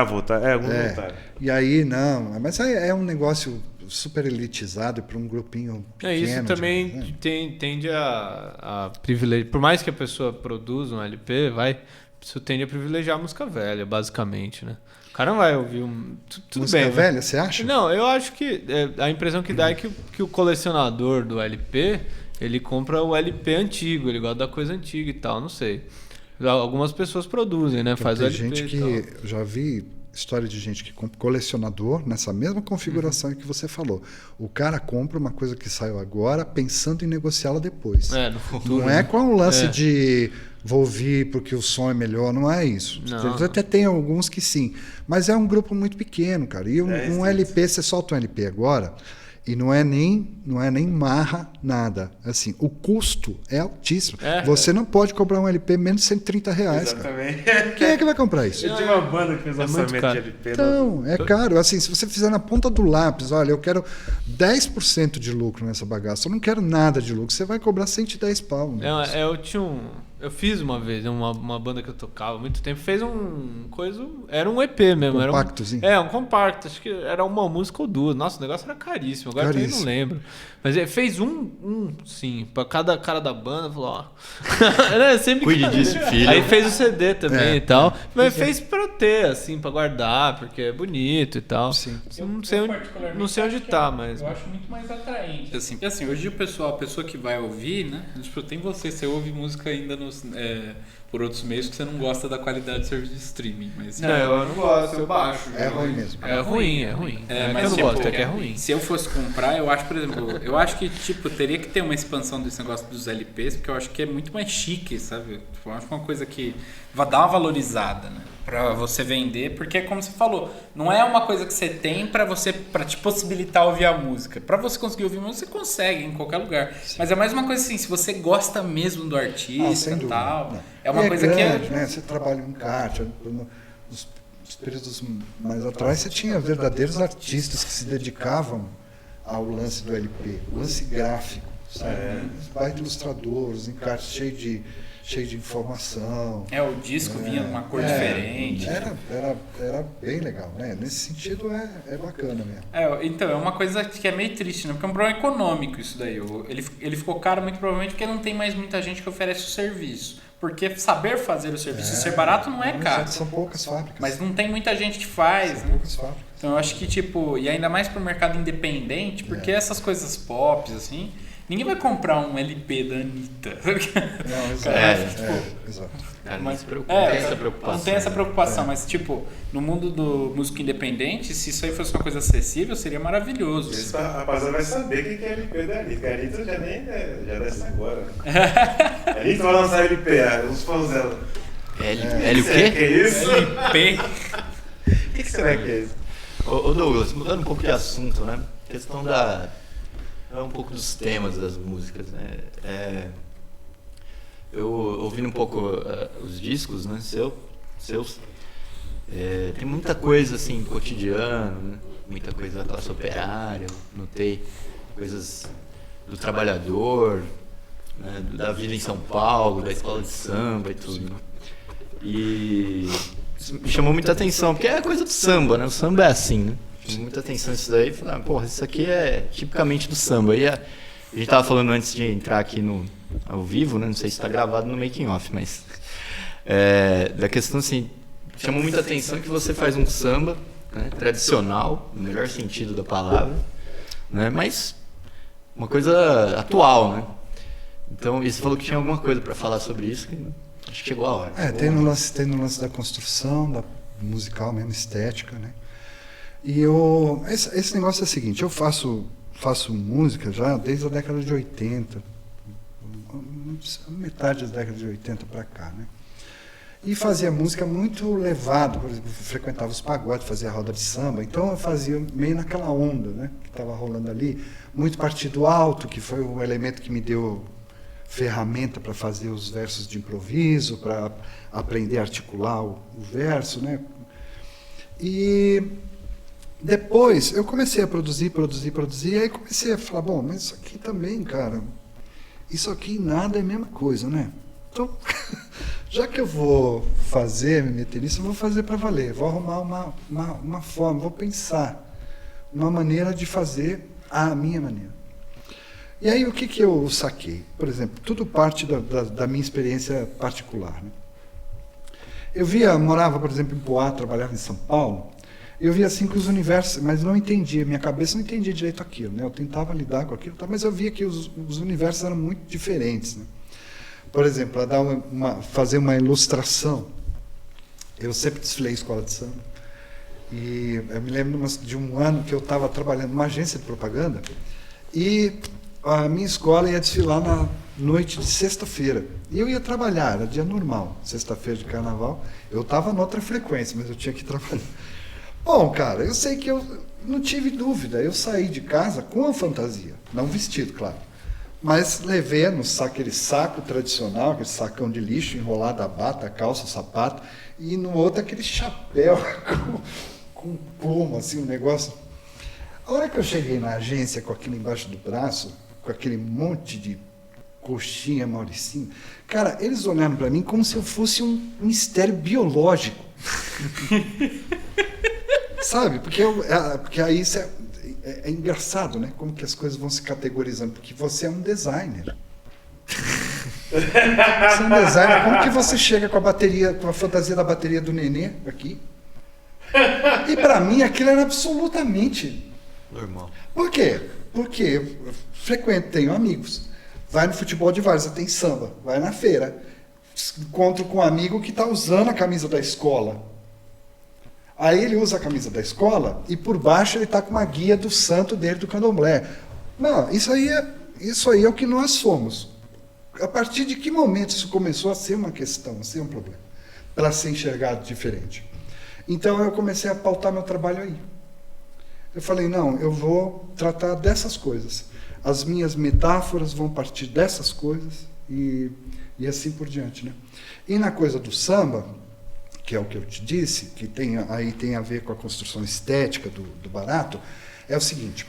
Voltar. Alguns voltaram. E aí, não. Mas aí é um negócio super elitizado para um grupinho pequeno. Isso também né? tende a privilegiar. Por mais que a pessoa produza um LP, Isso tende a privilegiar a música velha, basicamente, né? O cara não vai ouvir tudo Música bem, né? velha, você acha? Não, eu acho que a impressão que dá é que o colecionador do LP, ele compra o LP antigo, ele gosta da coisa antiga e tal, não sei. Algumas pessoas produzem, né? Faz o Tem LP gente e que... tal. Eu já vi história de gente que compra colecionador nessa mesma configuração que você falou. O cara compra uma coisa que saiu agora pensando em negociá-la depois. No futuro. Não é com um lance É. de vou ouvir porque o som é melhor, não é isso. Não. Até tem alguns que sim, mas é um grupo muito pequeno, cara. E um LP, você solta um LP agora e não é nem marra nada. Assim, o custo é altíssimo. Você não pode comprar um LP menos de R$130, cara. Exatamente. Quem é que vai comprar isso? Eu tinha uma banda que fez muito lançamento de caro. LP. Então, é caro. Assim, se você fizer na ponta do lápis, olha, eu quero 10% de lucro nessa bagaça, eu não quero nada de lucro, você vai cobrar 110 pau. Né? Eu fiz uma vez, uma banda que eu tocava há muito tempo, fez um coisa. Era um EP mesmo. Compactozinho. Era um compacto, acho que era uma música ou duas. Nossa, o negócio era caríssimo, agora eu também não lembro. Mas ele fez sim, pra cada cara da banda, falou, ó. Era sempre Cuide disso, filho. Aí fez o CD também e tal. Mas fez pra ter, assim, pra guardar, porque é bonito e tal. Sim. Não sei onde tá, mas. Eu acho muito mais atraente. Assim, porque assim, hoje a pessoa que vai ouvir, né? Tipo, tem você ouve música ainda por outros meios que você não gosta da qualidade do serviço de streaming. Mas, eu não gosto, eu baixo. É ruim mesmo. É ruim. mas eu não tipo, gosto, é que é ruim. Se eu fosse comprar, eu acho, por exemplo, que tipo, teria que ter uma expansão desse negócio dos LPs, porque eu acho que é muito mais chique, sabe? Tipo, eu acho uma coisa que vai dar uma valorizada, né? Pra você vender, porque como você falou, não é uma coisa que você tem pra te possibilitar ouvir a música. Pra você conseguir ouvir a música, você consegue em qualquer lugar. Sim. Mas é mais uma coisa assim, se você gosta mesmo do artista e tal, é uma coisa grande, que né? Você trabalha em kart, nos períodos mais atrás você tinha verdadeiros artistas que se dedicavam ao lance do LP, o lance gráfico, sabe? Os baita ilustradores, encartes cheio de informação. o disco vinha numa cor diferente. Era bem legal, né? Nesse sentido é bacana mesmo. Então, é uma coisa que é meio triste, né? Porque é um problema econômico isso daí. Ele ficou caro muito provavelmente porque não tem mais muita gente que oferece o serviço. Porque saber fazer o serviço e ser barato não é caro. São poucas fábricas. Mas não tem muita gente que faz, São né? poucas fábricas. Então eu acho que, tipo, e ainda mais pro mercado independente, porque essas coisas pop, assim, ninguém vai comprar um LP da Anitta. Não, exato. Exato. Cara, não Mas, se preocupa, não tem essa preocupação. Não tem essa preocupação, mas tipo, no mundo do músico independente, se isso aí fosse uma coisa acessível, seria maravilhoso. Esse rapaziada vai saber o que é LP da Anitta. A Anitta já desce agora. A Anitta vai lançar LP, os fãs dela. L o Que quê? é isso? LP. O que será que é isso? Ô Douglas, mudando um pouco de assunto, né? Questão um pouco dos temas das músicas, né? Eu ouvindo um pouco os discos, né, seus, tem muita coisa assim do cotidiano, né? Muita coisa da classe operária, notei coisas do trabalhador, né, da vida em São Paulo, da escola de samba e tudo. Né? E isso me chamou muita atenção, porque é coisa do samba, né? O samba é assim, né? Chamou muita atenção isso daí, falei, porra, isso aqui é tipicamente do samba. E a gente tava falando antes de entrar aqui ao vivo, né? Não sei se está gravado no making off, mas da questão assim, chamou muita atenção que você faz um samba, né, tradicional, no melhor sentido da palavra, né? Mas uma coisa atual, né? Então, você falou que tinha alguma coisa para falar sobre isso, que acho que chegou a hora. Tem no lance da construção, da musical mesmo, estética, né? E esse negócio é o seguinte, eu faço música já desde a década de 80, metade da década de 80 para cá, né? E fazia música muito levado, por exemplo, frequentava os pagodes, fazia roda de samba, então eu fazia meio naquela onda, né, que estava rolando ali, muito partido alto, que foi o elemento que me deu ferramenta para fazer os versos de improviso, para aprender a articular o verso, né? E depois eu comecei a produzir, e aí comecei a falar, bom, mas isso aqui também, cara, isso aqui nada é a mesma coisa, né? Então, já que eu vou me meter nisso, eu vou fazer para valer, vou arrumar uma forma, vou pensar uma maneira de fazer a minha maneira. E aí o que eu saquei? Por exemplo, tudo parte da minha experiência particular, né? morava, por exemplo, em Poá, trabalhava em São Paulo, eu via assim que os universos, mas não entendia, minha cabeça não entendia direito aquilo, né? Eu tentava lidar com aquilo, mas eu via que os universos eram muito diferentes, né? Por exemplo, para dar fazer uma ilustração, eu sempre desfilei em escola de samba, e eu me lembro de um ano que eu estava trabalhando numa agência de propaganda, e a minha escola ia desfilar na noite de sexta-feira. E eu ia trabalhar, era dia normal, sexta-feira de carnaval. Eu estava noutra frequência, mas eu tinha que trabalhar. Bom, cara, eu sei que eu não tive dúvida. Eu saí de casa com a fantasia, não vestido, claro. Mas levei aquele saco tradicional, aquele sacão de lixo, enrolado a bata, a calça, o sapato, e no outro aquele chapéu com pluma, assim, um negócio. A hora que eu cheguei na agência com aquilo embaixo do braço, com aquele monte de coxinha, Mauricinho, cara, eles olharam para mim como se eu fosse um mistério biológico. Sabe? Porque aí isso é engraçado, né? Como que as coisas vão se categorizando. Porque você é um designer. Você é um designer. Como que você chega com a fantasia da bateria do Nenê aqui? E para mim aquilo era absolutamente normal. Por quê? Porque eu tenho amigos. Vai no futebol de várzea, tem samba. Vai na feira. Encontro com um amigo que está usando a camisa da escola. Aí ele usa a camisa da escola e por baixo ele está com uma guia do santo dele, do candomblé. Não, isso aí é o que nós somos. A partir de que momento isso começou a ser uma questão, a ser um problema? Para ser enxergado diferente. Então eu comecei a pautar meu trabalho aí. Eu falei, não, eu vou tratar dessas coisas. As minhas metáforas vão partir dessas coisas e assim por diante, né? E na coisa do samba, que é o que eu te disse, que tem a ver com a construção estética do barato, é o seguinte: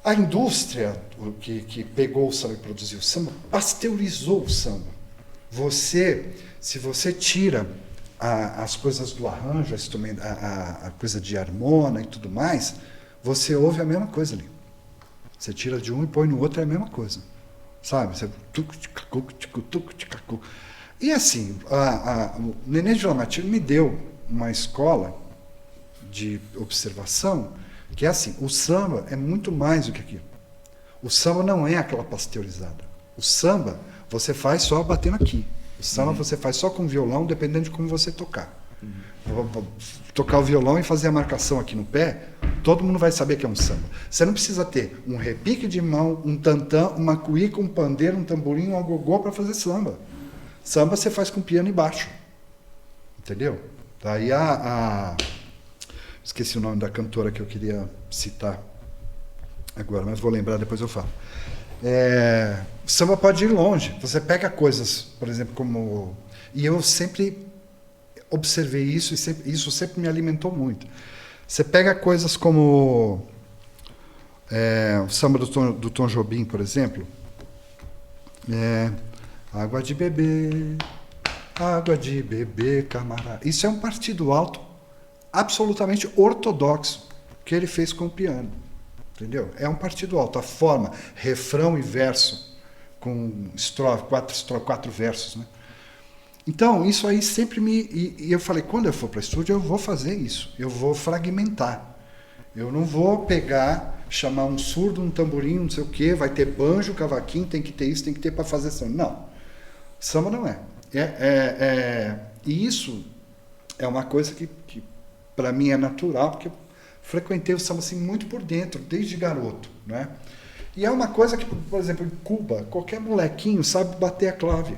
a indústria que pegou o samba e produziu o samba, pasteurizou o samba. Se você tira as coisas do arranjo, a coisa de harmona e tudo mais, você ouve a mesma coisa ali. Você tira de um e põe no outro, é a mesma coisa. Sabe? Você... E assim, o Nenê de Vila Matilde me deu uma escola de observação que é assim, o samba é muito mais do que aquilo. O samba não é aquela pasteurizada. O samba você faz só batendo aqui. O samba você faz só com violão, dependendo de como você tocar. Tocar o violão e fazer a marcação aqui no pé, todo mundo vai saber que é um samba. Você não precisa ter um repique de mão, um tantã, uma cuíca, um pandeiro, um tamborim, um agogô para fazer samba. Samba você faz com piano e baixo. Entendeu? Daí esqueci o nome da cantora que eu queria citar agora, mas vou lembrar, depois eu falo. O samba pode ir longe. Você pega coisas, por exemplo, como... E eu sempre observei isso, e isso sempre me alimentou muito. Você pega coisas como o samba do Tom Jobim, por exemplo. Água de beber, camarada. Isso é um partido alto absolutamente ortodoxo que ele fez com o piano. Entendeu? É um partido alto. A forma, refrão e verso, com estrofe, quatro versos, né? Então, isso aí sempre E eu falei, quando eu for para o estúdio, eu vou fazer isso. Eu vou fragmentar. Eu não vou chamar um surdo, um tamborim, não sei o quê, vai ter banjo, cavaquinho, tem que ter isso, tem que ter para fazer samba. Não. Samba não é. E isso é uma coisa que para mim é natural, porque eu frequentei o samba assim, muito por dentro, desde garoto, né? E é uma coisa que, por exemplo, em Cuba, qualquer molequinho sabe bater a clave.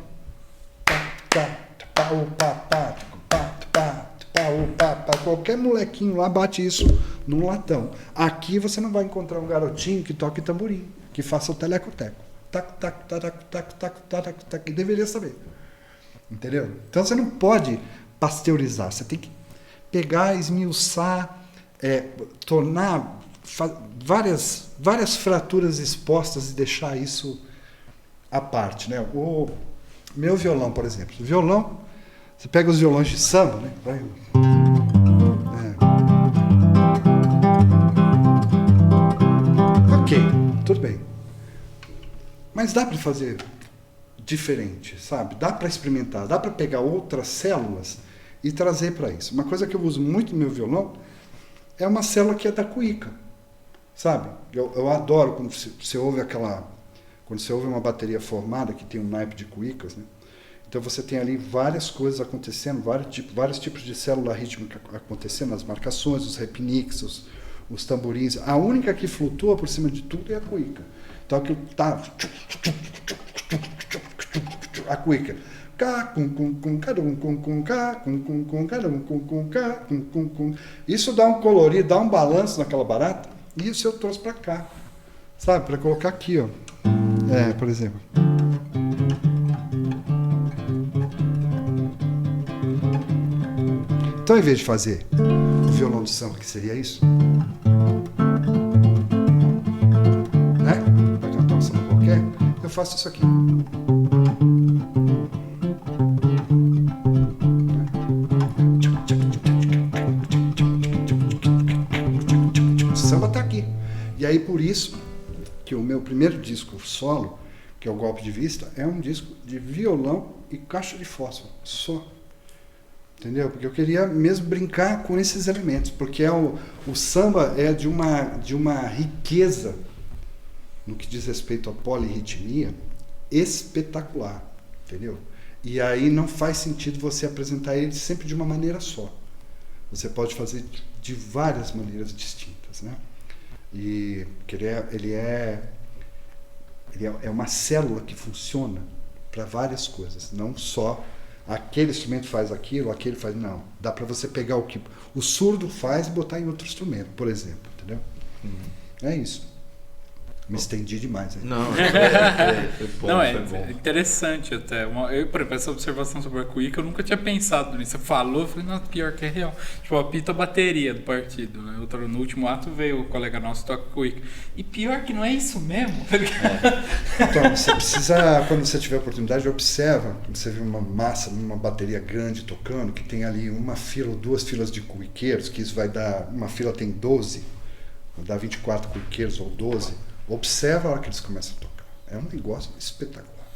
Qualquer molequinho lá bate isso num latão. Aqui você não vai encontrar um garotinho que toque tamborim, que faça o teleco-teco. Tac, tac, tac, tac, tac, tac, tac, e deveria saber. Entendeu? Então você não pode pasteurizar, você tem que pegar, esmiuçar, tornar várias fraturas expostas e deixar isso à parte, né? O meu violão, por exemplo. O violão, você pega os violões de samba, né? Ok, tudo bem. Mas dá para fazer diferente, sabe? Dá para experimentar, dá para pegar outras células e trazer para isso. Uma coisa que eu uso muito no meu violão é uma célula que é da cuíca, sabe? Eu adoro quando você ouve quando você ouve uma bateria formada que tem um naipe de cuícas, né? Então você tem ali várias coisas acontecendo, vários tipos de célula rítmica acontecendo, as marcações, os repiniques, os tamborins. A única que flutua por cima de tudo é a cuíca. Então aquilo tá a cuíca. Isso dá um colorido, dá um balanço naquela barata, e isso eu trouxe para cá, sabe, para colocar aqui, ó. Por exemplo. Então, em vez de fazer o violão de samba, que seria isso, né? Pode cantar um samba qualquer, eu faço isso aqui. O samba tá aqui. E aí, por isso que o meu primeiro disco solo, que é o Golpe de Vista, é um disco de violão e caixa de fósforo, só. Entendeu? Porque eu queria mesmo brincar com esses elementos, porque o samba é de uma riqueza no que diz respeito à polirritmia espetacular, entendeu? E aí não faz sentido você apresentar ele sempre de uma maneira só. Você pode fazer de várias maneiras distintas, né? E ele é uma célula que funciona para várias coisas, não só aquele instrumento faz aquilo, aquele faz... Não, dá para você pegar o que o surdo faz e botar em outro instrumento, por exemplo, entendeu? É isso. Me estendi demais. Hein? Não, foi bom, Não, foi bom. interessante até. Eu, por exemplo, essa observação sobre a cuíca, eu nunca tinha pensado nisso. Você falou, eu falei, não, pior que é real. Tipo, apita a bateria do partido, né? No último ato veio o colega nosso toca cuíca. E pior que não é isso mesmo. Então, você precisa, quando você tiver oportunidade, observa, quando você vê uma massa, uma bateria grande tocando, que tem ali uma fila ou duas filas de cuíqueiros, que isso vai dar, uma fila tem 12, vai dar 24 cuíqueiros ou 12. Observa a hora que eles começam a tocar. É um negócio espetacular.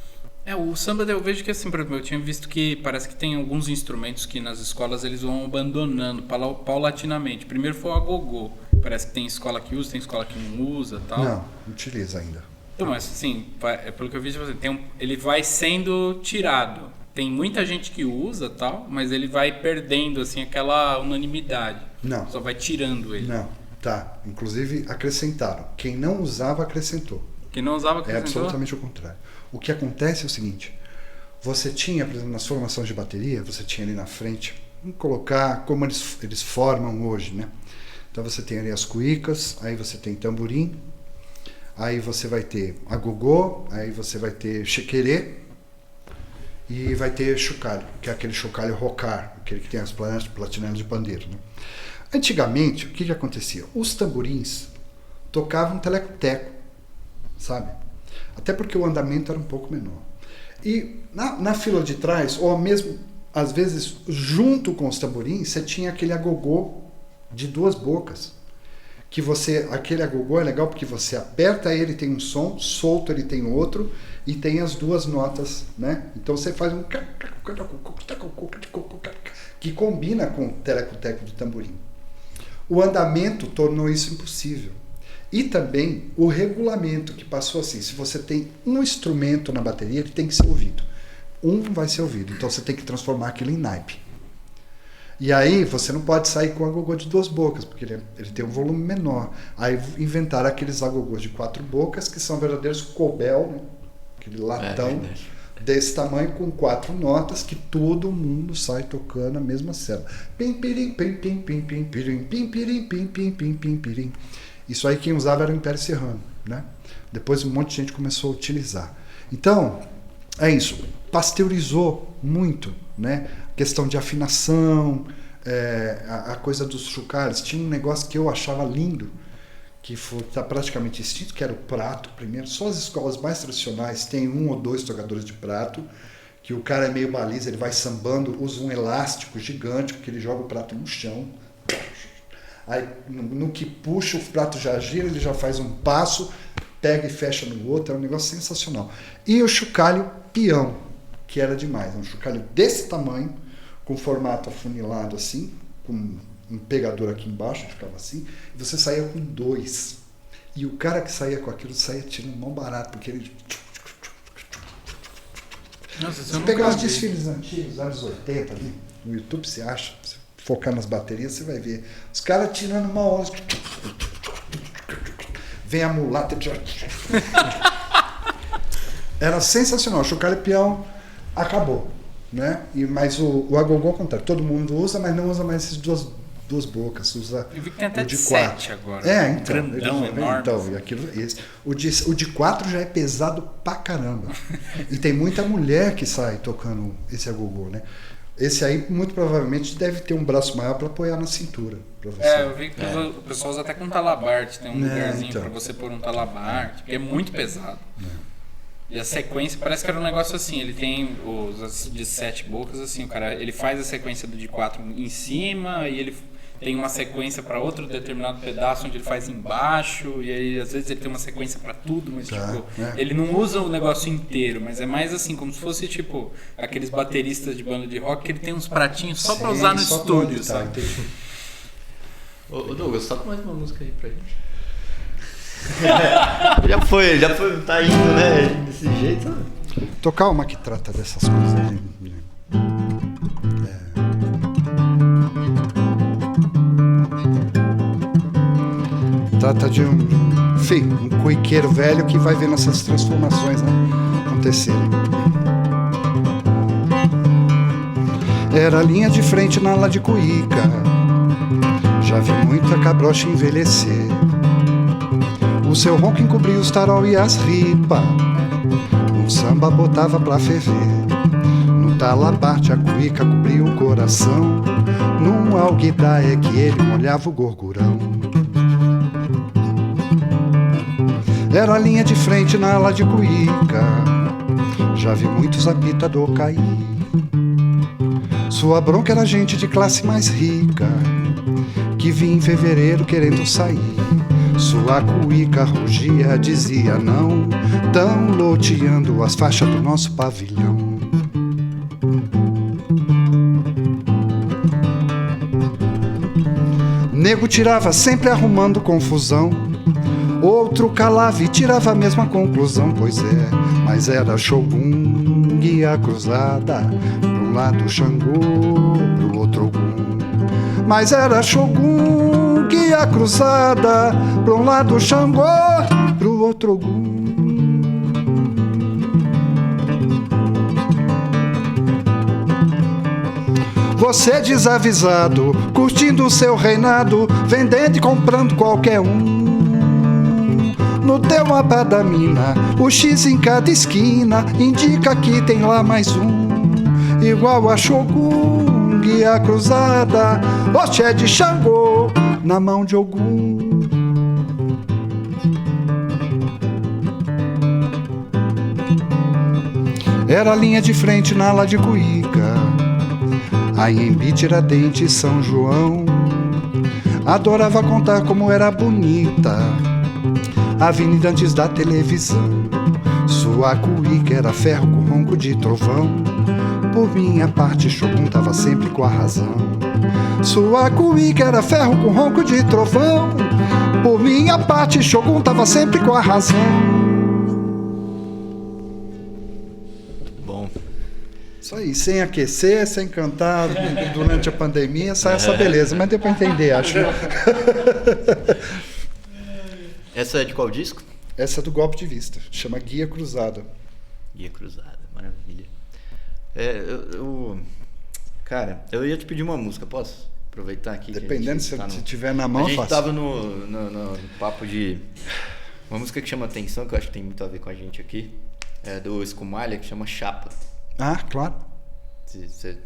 O samba eu vejo que assim, por exemplo, eu tinha visto que parece que tem alguns instrumentos que nas escolas eles vão abandonando paulatinamente. Primeiro foi o agogô. Parece que tem escola que usa, tem escola que não usa, tal. Não utiliza ainda. Então, mas assim, pelo que eu vi, ele vai sendo tirado. Tem muita gente que usa, tal, mas ele vai perdendo assim aquela unanimidade. Não. Só vai tirando ele. Não. Tá, inclusive acrescentaram. Quem não usava, acrescentou. Quem não usava, É absolutamente o contrário. O que acontece é o seguinte, você tinha, por exemplo, nas formações de bateria, você tinha ali na frente, vamos colocar como eles formam hoje, né? Então você tem ali as cuícas, aí você tem tamborim, aí você vai ter agogô, aí você vai ter chequerê e vai ter chocalho, que é aquele chocalho rocar, aquele que tem as platinelas de pandeiro, né? Antigamente, o que acontecia? Os tamborins tocavam teleco-teco, sabe? Até porque o andamento era um pouco menor. E na fila de trás, ou mesmo, às vezes, junto com os tamborins, você tinha aquele agogô de duas bocas. Aquele agogô é legal porque você aperta ele, tem um som, solto ele tem outro, e tem as duas notas, né? Então você faz um... que combina com o teleco-teco do tamborim. O andamento tornou isso impossível. E também o regulamento, que passou assim, se você tem um instrumento na bateria, ele tem que ser ouvido. Um vai ser ouvido, então você tem que transformar aquilo em naipe. E aí você não pode sair com agogô de duas bocas, porque ele tem um volume menor. Aí inventaram aqueles agogôs de 4 bocas, que são verdadeiros cobel, né? Aquele latão desse tamanho, com 4 notas, que todo mundo sai tocando a mesma célula. Pim, pirim, pim, pim, pim, pim, pirim, pim, pirim, pim, pim, pim, pim, pirim. Isso aí quem usava era o Império Serrano, né? Depois um monte de gente começou a utilizar. Então, é isso. Pasteurizou muito, né? A questão de afinação, a coisa dos chocalhos. Tinha um negócio que eu achava lindo, que está praticamente extinto, que era o prato primeiro. Só as escolas mais tradicionais têm 1 ou 2 tocadores de prato, que o cara é meio baliza, ele vai sambando, usa um elástico gigante, porque ele joga o prato no chão. Aí, no que puxa, o prato já gira, ele já faz um passo, pega e fecha no outro, é um negócio sensacional. E o chocalho peão, que era demais, um chocalho desse tamanho, com formato afunilado assim, com um pegador aqui embaixo, ficava assim, e você saía com 2. E o cara que saía com aquilo saía tirando mão barato, porque ele... Nossa, Se pegar os desfiles antigos, anos 80 ali, no YouTube você acha, se focar nas baterias, você vai ver. Os caras tirando uma onda. Vem a mulata. Era sensacional. Chocalho e peão acabou. Né? Mas o agogô ao contrário. Todo mundo usa, mas não usa mais essas duas bocas. Usa Eu vi que tem até o de de 4. 7 agora. Então. Grandão, enorme. Então, e aquilo, esse. O de 4 já é pesado pra caramba. E tem muita mulher que sai tocando esse agogô, né? Esse aí, muito provavelmente, deve ter um braço maior para apoiar na cintura. Pra você. Eu vi que o pessoal usa até com talabarte. Tem um lugarzinho então. pra você pôr um talabarte, porque é muito pesado. E a sequência parece que era um negócio assim, ele tem os de 7 bocas, assim, o cara ele faz a sequência do de 4 em cima e ele tem uma sequência para outro determinado pedaço onde ele faz embaixo, e aí às vezes ele tem uma sequência para tudo, mas ele não usa o negócio inteiro, mas é mais assim, como se fosse tipo aqueles bateristas de banda de rock que ele tem uns pratinhos só para usar no estúdio, sabe? Ô Douglas, toca mais uma música aí pra gente. já foi, tá indo, né? Desse jeito. Tocar uma que trata dessas coisas. Trata de um cuiqueiro velho que vai vendo essas transformações, né, acontecerem. Era linha de frente na ala de cuíca, já vi muita cabrocha envelhecer. O seu ronco encobria os tarol e as ripas, um samba botava pra ferver. No talabarte a cuíca cobria o coração, num alguidar é que ele molhava o gorgurão. Era a linha de frente na ala de cuíca, já vi muitos apitador cair. Sua bronca era gente de classe mais rica, que vinha em fevereiro querendo sair. Sua cuíca rugia, dizia não, tão loteando as faixas do nosso pavilhão. Nego tirava sempre arrumando confusão, outro calava e tirava a mesma conclusão. Pois é, mas era Shogun, guia cruzada, pra um lado Xangô, pro outro Ogum. Mas era Shogun, guia cruzada, pra um lado Xangô, pro outro Ogum. Você desavisado, curtindo o seu reinado, vendendo e comprando qualquer um. No teu mapa da mina, o X em cada esquina indica que tem lá mais um. Igual a Shogun, guia cruzada, oxe de Xangô, na mão de Ogum. Era a linha de frente na ala de cuíca, Anhembi, Tiradentes, São João. Adorava contar como era bonita a avenida antes da televisão. Sua cuíca era ferro com ronco de trovão. Por minha parte, Shogun tava sempre com a razão. Sua cuíca era ferro com ronco de trovão. Por minha parte, Shogun tava sempre com a razão. Bom. Isso aí, sem aquecer, sem cantar durante a pandemia, sai essa beleza. Mas deu pra entender, acho. Essa é de qual disco? Essa é do Golpe de Vista, chama Guia Cruzada. Guia Cruzada, maravilha. Cara, eu ia te pedir uma música, posso aproveitar aqui? Dependendo, se tiver na mão, a gente faço. tava no papo de uma música que chama atenção, que eu acho que tem muito a ver com a gente aqui, é do Escumalha, que chama Chapa. Ah, claro. Você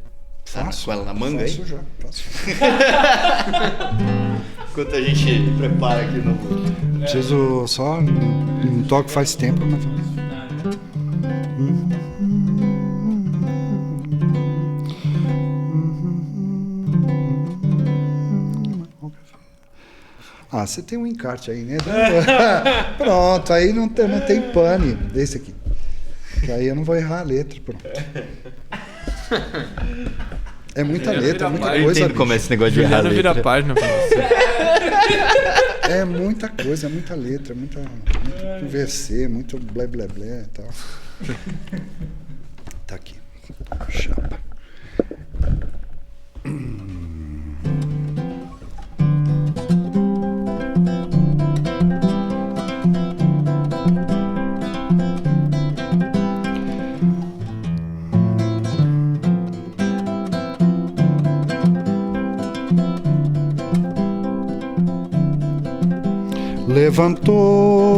tá Faço. com ela na manga Faço aí? já, faço. Enquanto a gente prepara aqui no... Preciso só, não toco faz tempo, mas... Ah, você tem um encarte aí, né? Pronto, aí não tem pane. Esse aqui. Que aí eu não vou errar a letra, pronto. É muita Juliano letra, vira muita página. Eu coisa. entendo como é bicho. esse negócio de errar Juliano vira letra. página pra você. É muita coisa, é muita letra, muito conversê, muito blé blé blé e tal. Tá aqui. Chapa.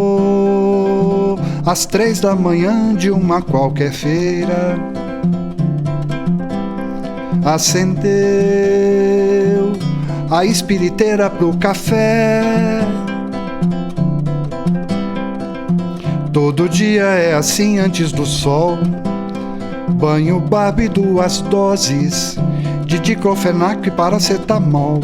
Levantou às 3 da manhã de uma qualquer feira, acendeu a espiriteira pro café. Todo dia é assim antes do sol, banho Barbie, 2 doses de diclofenac e paracetamol.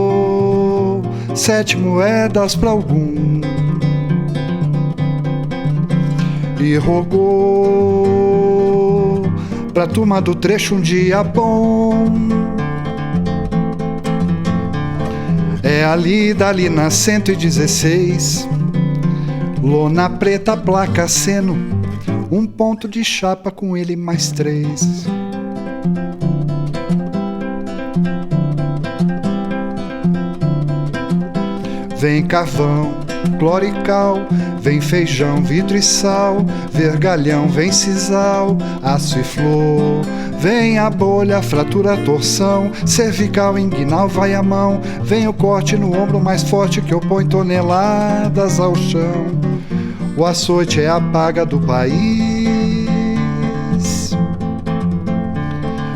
Separou 7 moedas pra algum e rogou pra turma do trecho um dia bom. É ali, dali na 116, lona preta, placa, seno, um ponto de chapa com ele mais 3. Vem carvão, clorical, vem feijão, vidro e sal, vergalhão, vem sisal, aço e flor. Vem a bolha, fratura, torção, cervical, inguinal, vai a mão. Vem o corte no ombro mais forte que opõe toneladas ao chão. O açoite é a paga do país.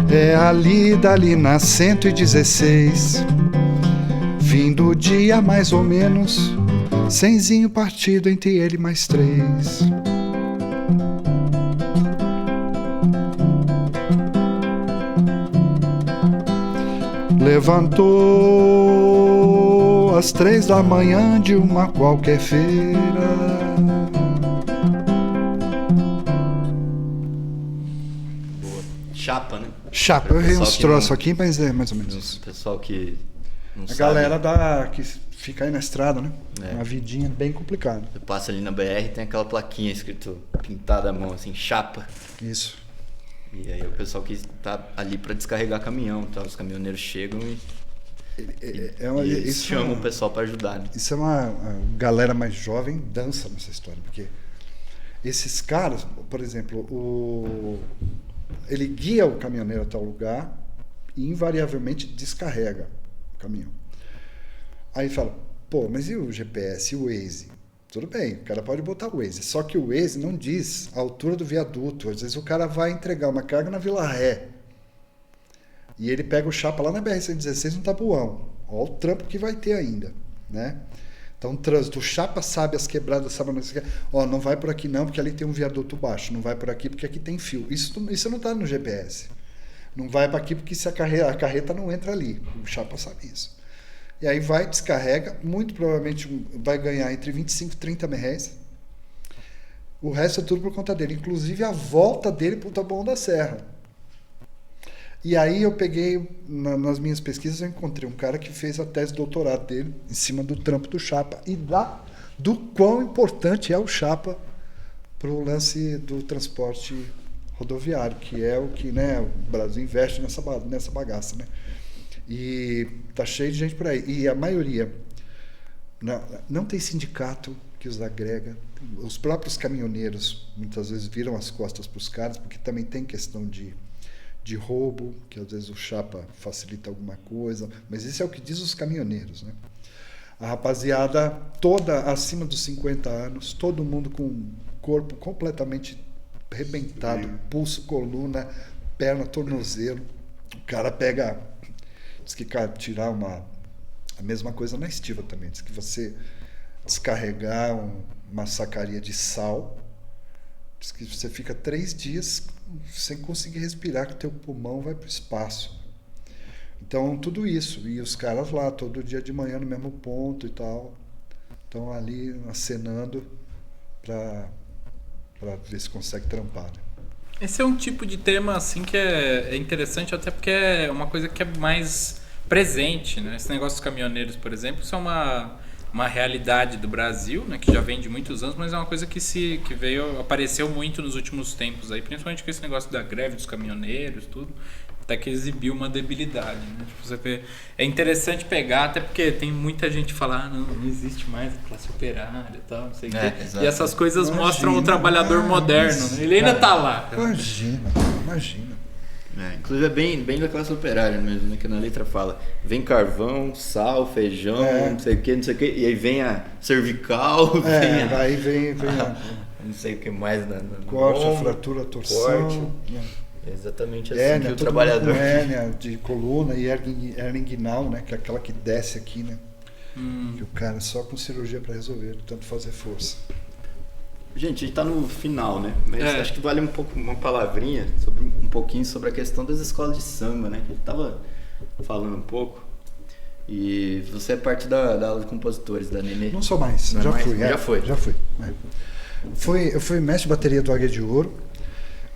É ali, dali na 116. Fim do dia mais ou menos, cenzinho partido entre ele mais 3. Levantou às 3 da manhã de uma qualquer feira. Chapa, né? Chapa, eu errei Pessoal uns que troços não- aqui, mas é mais ou menos isso. O pessoal que não A sabe, galera que fica aí na estrada, né? É. Uma vidinha bem complicada. você passa ali na BR, tem aquela plaquinha escrito pintada à mão, assim, chapa. Isso. E aí o pessoal que tá ali pra descarregar caminhão, tá? Os caminhoneiros chegam e eles Isso chamam é o pessoal pra ajudar, né? Isso é uma galera mais jovem dança nessa história, porque esses caras, por exemplo, ele guia o caminhoneiro a tal lugar e invariavelmente descarrega o caminhão. Aí fala, pô, mas e o GPS, e o Waze? Tudo bem, o cara pode botar o Waze, só que o Waze não diz a altura do viaduto. Às vezes o cara vai entregar uma carga na Vila Ré e ele pega o chapa lá na BR-116 no Tabuão. Olha o trampo que vai ter ainda, né? Então, trânsito, o chapa sabe as quebradas, sabe onde você quer. Ó, não vai por aqui não, porque ali tem um viaduto baixo. Não vai por aqui, porque aqui tem fio. Isso não está no GPS. Não vai para aqui, porque se a carreta não entra ali. O chapa sabe isso. E aí vai, descarrega, muito provavelmente vai ganhar entre 25 e 30 reais. O resto é tudo por conta dele, inclusive a volta dele para o Taboão da Serra. E aí eu peguei, nas minhas pesquisas, eu encontrei um cara que fez a tese de doutorado dele em cima do trampo do chapa e do quão importante é o chapa para o lance do transporte rodoviário, que é o que, né, o Brasil investe nessa bagaça, né? E tá cheio de gente por aí. E a maioria não tem sindicato que os agrega. Os próprios caminhoneiros muitas vezes viram as costas para os caras, porque também tem questão de roubo, que às vezes o chapa facilita alguma coisa, mas isso é o que diz os caminhoneiros, né? A rapaziada toda acima dos 50 anos, todo mundo com o corpo completamente arrebentado, pulso, coluna, perna, tornozelo. O cara pega, diz que tirar a mesma coisa na estiva também, diz que você descarregar uma sacaria de sal, diz que você fica 3 dias sem conseguir respirar, que o teu pulmão vai para o espaço. Então, tudo isso. E os caras lá, todo dia de manhã no mesmo ponto e tal, estão ali acenando para para ver se consegue trampar. Né? Esse é um tipo de tema assim que é interessante, até porque é uma coisa que é mais presente, né? Esse negócio dos caminhoneiros, por exemplo, isso é uma realidade do Brasil, né? Que já vem de muitos anos, mas é uma coisa que apareceu muito nos últimos tempos aí, principalmente com esse negócio da greve dos caminhoneiros, tudo. Até que exibiu uma debilidade, né? Tipo, você vê, é interessante pegar, até porque tem muita gente que fala, não existe mais a classe operária e tal, não sei o quê. Exato. E essas coisas mostram o trabalhador moderno, né? Ele ainda tá lá. Imagina. Inclusive é bem da classe operária mesmo, né? Que na letra fala, vem carvão, sal, feijão, não sei o que, e aí vem a cervical, aí vem não sei o que mais na corte, ombro, a fratura, a torção. corte. É exatamente assim que o trabalhador... Hérnia de coluna e hérnia inguinal, né? Que é aquela que desce aqui, né? Que o cara só com cirurgia para resolver, tanto fazer força. Gente, a gente tá no final, né? Mas acho que vale uma palavrinha, um pouquinho sobre a questão das escolas de samba, né? Que a gente tava falando um pouco. E você é parte da aula de compositores da Nenê. Não sou mais, Não é já mais? fui. Já fui. Eu fui mestre de bateria do Águia de Ouro.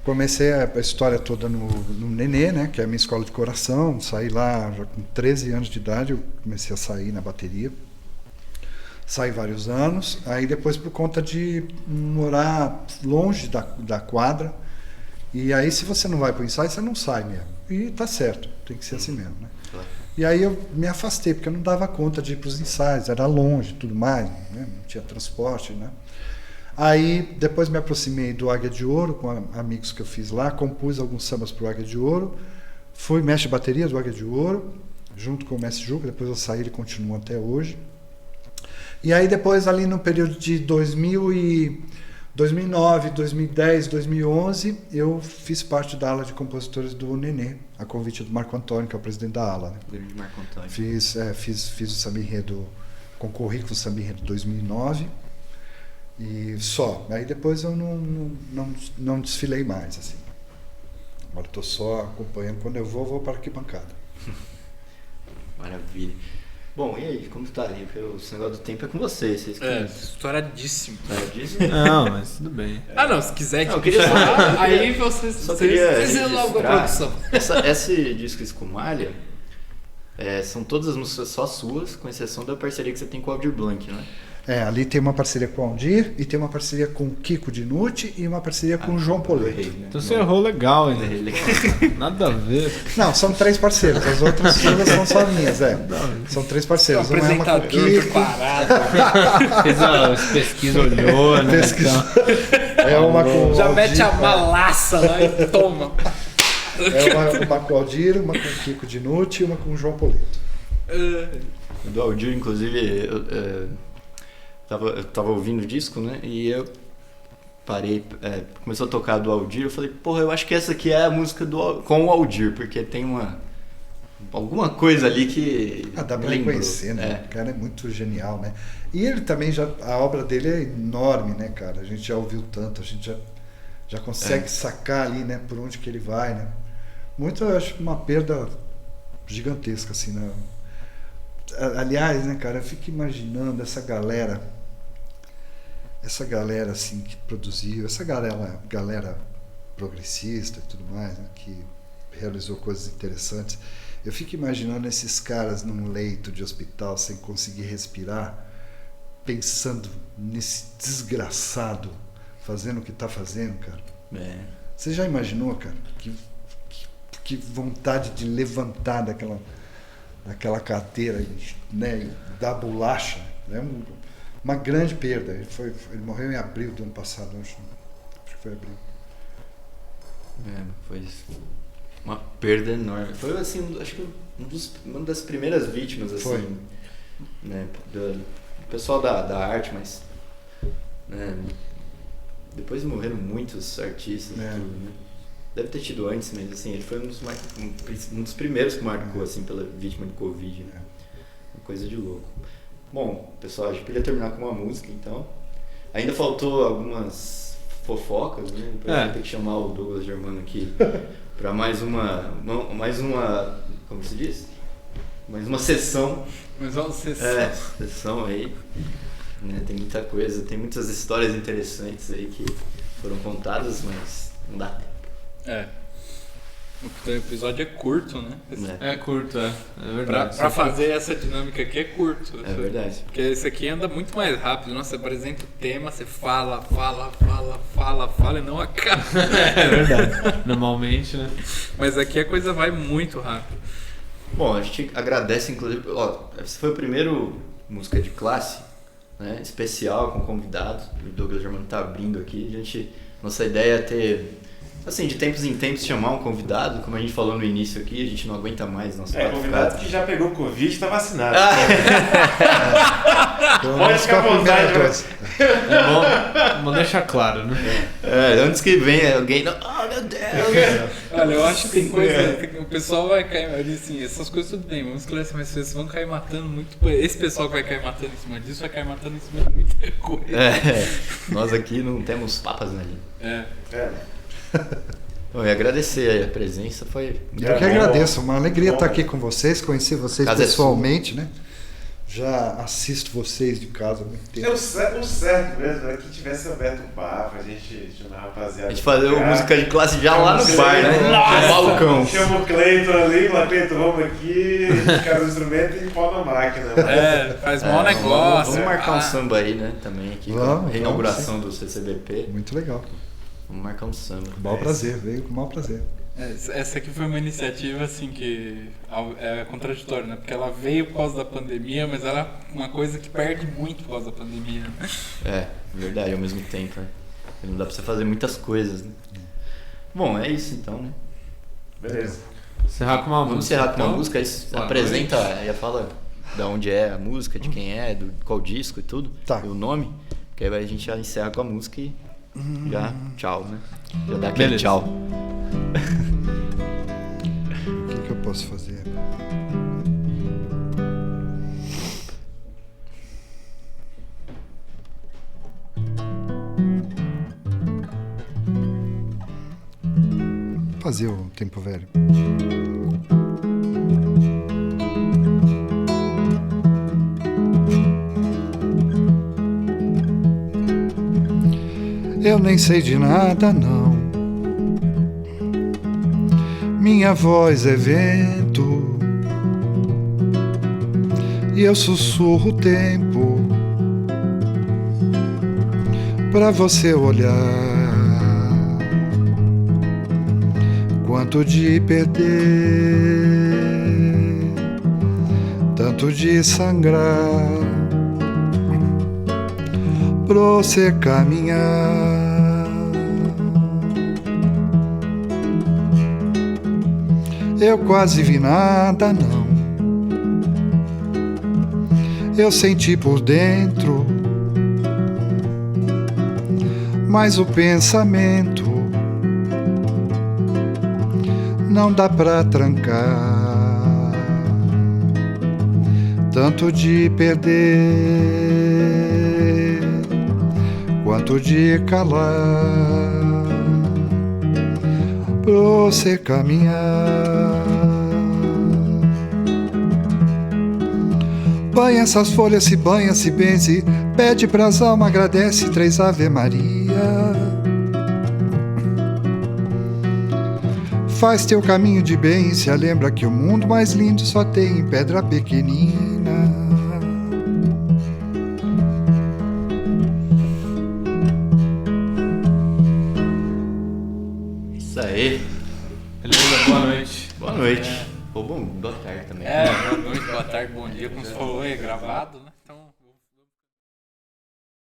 Comecei a história toda no Nenê, né? Que é a minha escola de coração. Saí lá já com 13 anos de idade, eu comecei a sair na bateria. Saí vários anos, aí depois por conta de morar longe da quadra, e aí se você não vai para o ensaio, você não sai mesmo. E tá certo, tem que ser assim mesmo, né? Claro. E aí eu me afastei, porque eu não dava conta de ir para os ensaios, era longe e tudo mais, né? Não tinha transporte, né? Aí depois me aproximei do Águia de Ouro, com amigos que eu fiz lá, compus alguns sambas para o Águia de Ouro, fui mestre de bateria do Águia de Ouro, junto com o mestre Juca, depois eu saí, ele continua até hoje. E aí depois ali no período de 2009, 2010, 2011, eu fiz parte da ala de compositores do Nenê, a convite do Marco Antônio, que é o presidente da ala. Né? Grande Marco Antônio. Fiz o samba enredo, concorri com o samba enredo 2009 e só. Aí depois eu não desfilei mais, assim. Agora estou só acompanhando. Quando eu vou para a arquibancada. Maravilha. Bom, e aí, como tá aí? Esse negócio do tempo é com vocês que... Estouradíssimo. Não, mas tudo bem. Não, se quiser eu queria só, aí vocês logo a produção. Esse disco Escumalha, são todas as músicas só suas, com exceção da parceria que você tem com o Aldir Blanc, não é? Ali tem uma parceria com o Aldir e tem uma parceria com o Kiko Dinucci e uma parceria com o João Poleto. Né? Então você errou legal, hein? Nada a ver. Não, são 3 parceiros, as outras todas são só minhas, São 3 parceiros. O apresentador fez as pesquisas, olhou, né? É uma com o já Aldir, mete a malaça lá e toma. É uma com o Aldir, uma com o Kiko Dinucci e uma com o João Poleto. Do Aldir, inclusive, eu tava ouvindo o disco, né? E eu parei, começou a tocar do Aldir, eu falei, porra, eu acho que essa aqui é a música com o Aldir, porque tem alguma coisa ali que dá pra reconhecer, né? O cara é muito genial, né? E ele também a obra dele é enorme, né, cara? A gente já ouviu tanto, a gente já consegue sacar ali, né, por onde que ele vai, né? Muito, eu acho uma perda gigantesca, assim, né? Aliás, né, cara, eu fico imaginando essa galera assim que produziu, essa galera progressista e tudo mais, né, que realizou coisas interessantes. Eu fico imaginando esses caras num leito de hospital sem conseguir respirar, pensando nesse desgraçado fazendo o que tá fazendo, cara. Você já imaginou, cara? Que vontade de levantar daquela cadeira, né, da bolacha, né? Uma grande perda. Ele morreu em abril do ano passado, acho que foi abril. Foi uma perda enorme. Foi assim, acho que uma das primeiras vítimas, assim, foi. Né, do pessoal da arte, mas né, depois morreram muitos artistas, tudo, né? Deve ter tido antes, mas assim, ele foi um dos primeiros que marcou assim, pela vítima de Covid, né? Uma coisa de louco. Bom, pessoal, a gente podia terminar com uma música, então. Ainda faltou algumas fofocas, né? Depois a gente tem que chamar o Douglas Germano aqui para mais uma, como se diz? Mais uma sessão. Mais uma sessão. Sessão aí. Né? Tem muita coisa, tem muitas histórias interessantes aí que foram contadas, mas não dá tempo. É. O episódio é curto, né? É curto, é verdade. Pra fazer essa dinâmica aqui é curto. É verdade. Porque esse aqui anda muito mais rápido. Nossa, você apresenta o tema, você fala e não acaba. É verdade. Normalmente, né? Mas aqui a coisa vai muito rápido. Bom, a gente agradece, inclusive. Ó, esse foi o primeiro música de classe, né? Especial com convidados. O Douglas Germano tá abrindo aqui. Nossa ideia é ter. Assim, de tempos em tempos chamar um convidado, como a gente falou no início aqui, a gente não aguenta mais nosso Convidado que já pegou Covid e está vacinado. Pelo Pode menos ficar à com a primeira vontade, dose. É bom deixar claro, né? antes que venha alguém. Oh, meu Deus! Olha, eu acho que tem coisa. O pessoal vai cair. Assim, essas coisas tudo bem, vamos esclarecer, mas vocês vão cair matando muito. Esse pessoal que vai cair matando em cima disso vai cair matando em cima de muita coisa. Nós aqui não temos papas na língua. É. Bom, e agradecer aí a presença, foi muito Eu que bom. agradeço, uma alegria estar aqui com vocês, conhecer vocês Casa é pessoalmente, né? Já assisto vocês de casa há muito tempo. O certo mesmo é que tivesse aberto um bar pra gente chamar a rapaziada. A gente fazer pra cá. música de classe já lá no Chama o bar, né? Cleiton, No balcão. Chama o Cleiton ali, fala, Cleiton, vamos aqui, cara o instrumento e pau na máquina. Faz mau negócio. Vamos marcar um samba aí, né? Também aqui, com Vamos, a reinauguração do CCBP. Muito legal. Vamos marcar um samba. Com o maior prazer, veio com o maior prazer. Essa aqui foi uma iniciativa assim que é contraditória, né? Porque ela veio por causa da pandemia, mas ela é uma coisa que perde muito por causa da pandemia. Né? Verdade, ao mesmo tempo, né? Não dá pra você fazer muitas coisas, né? Bom, é isso então, né? Beleza. Encerrar com uma Vamos música. encerrar com uma então. música, aí Boa apresenta, noite. aí fala da onde é a música, de quem é, do qual disco e tudo, Tá. e o nome, que aí a gente já encerra com a música e já tchau, né? Já dá aquele Beleza. tchau. O que eu posso fazer? Fazer o Tempo Velho. Eu nem sei de nada, não. Minha voz é vento e eu sussurro o tempo pra você olhar. Quanto de perder, tanto de sangrar, pra você caminhar. Eu quase vi nada, não. Eu senti por dentro, mas o pensamento não dá pra trancar. Tanto de perder, quanto de calar, pra você caminhar. Banha essas folhas, se banha, se benze, pede pras almas, agradece, 3 Ave Maria. Faz teu caminho de bem, se lembra que o mundo mais lindo só tem pedra pequenina. Isso aí. Beleza, boa noite. Boa noite. Ou bom, boa tarde também. Boa noite, boa tarde, bom dia, como você falou, é gravado, né?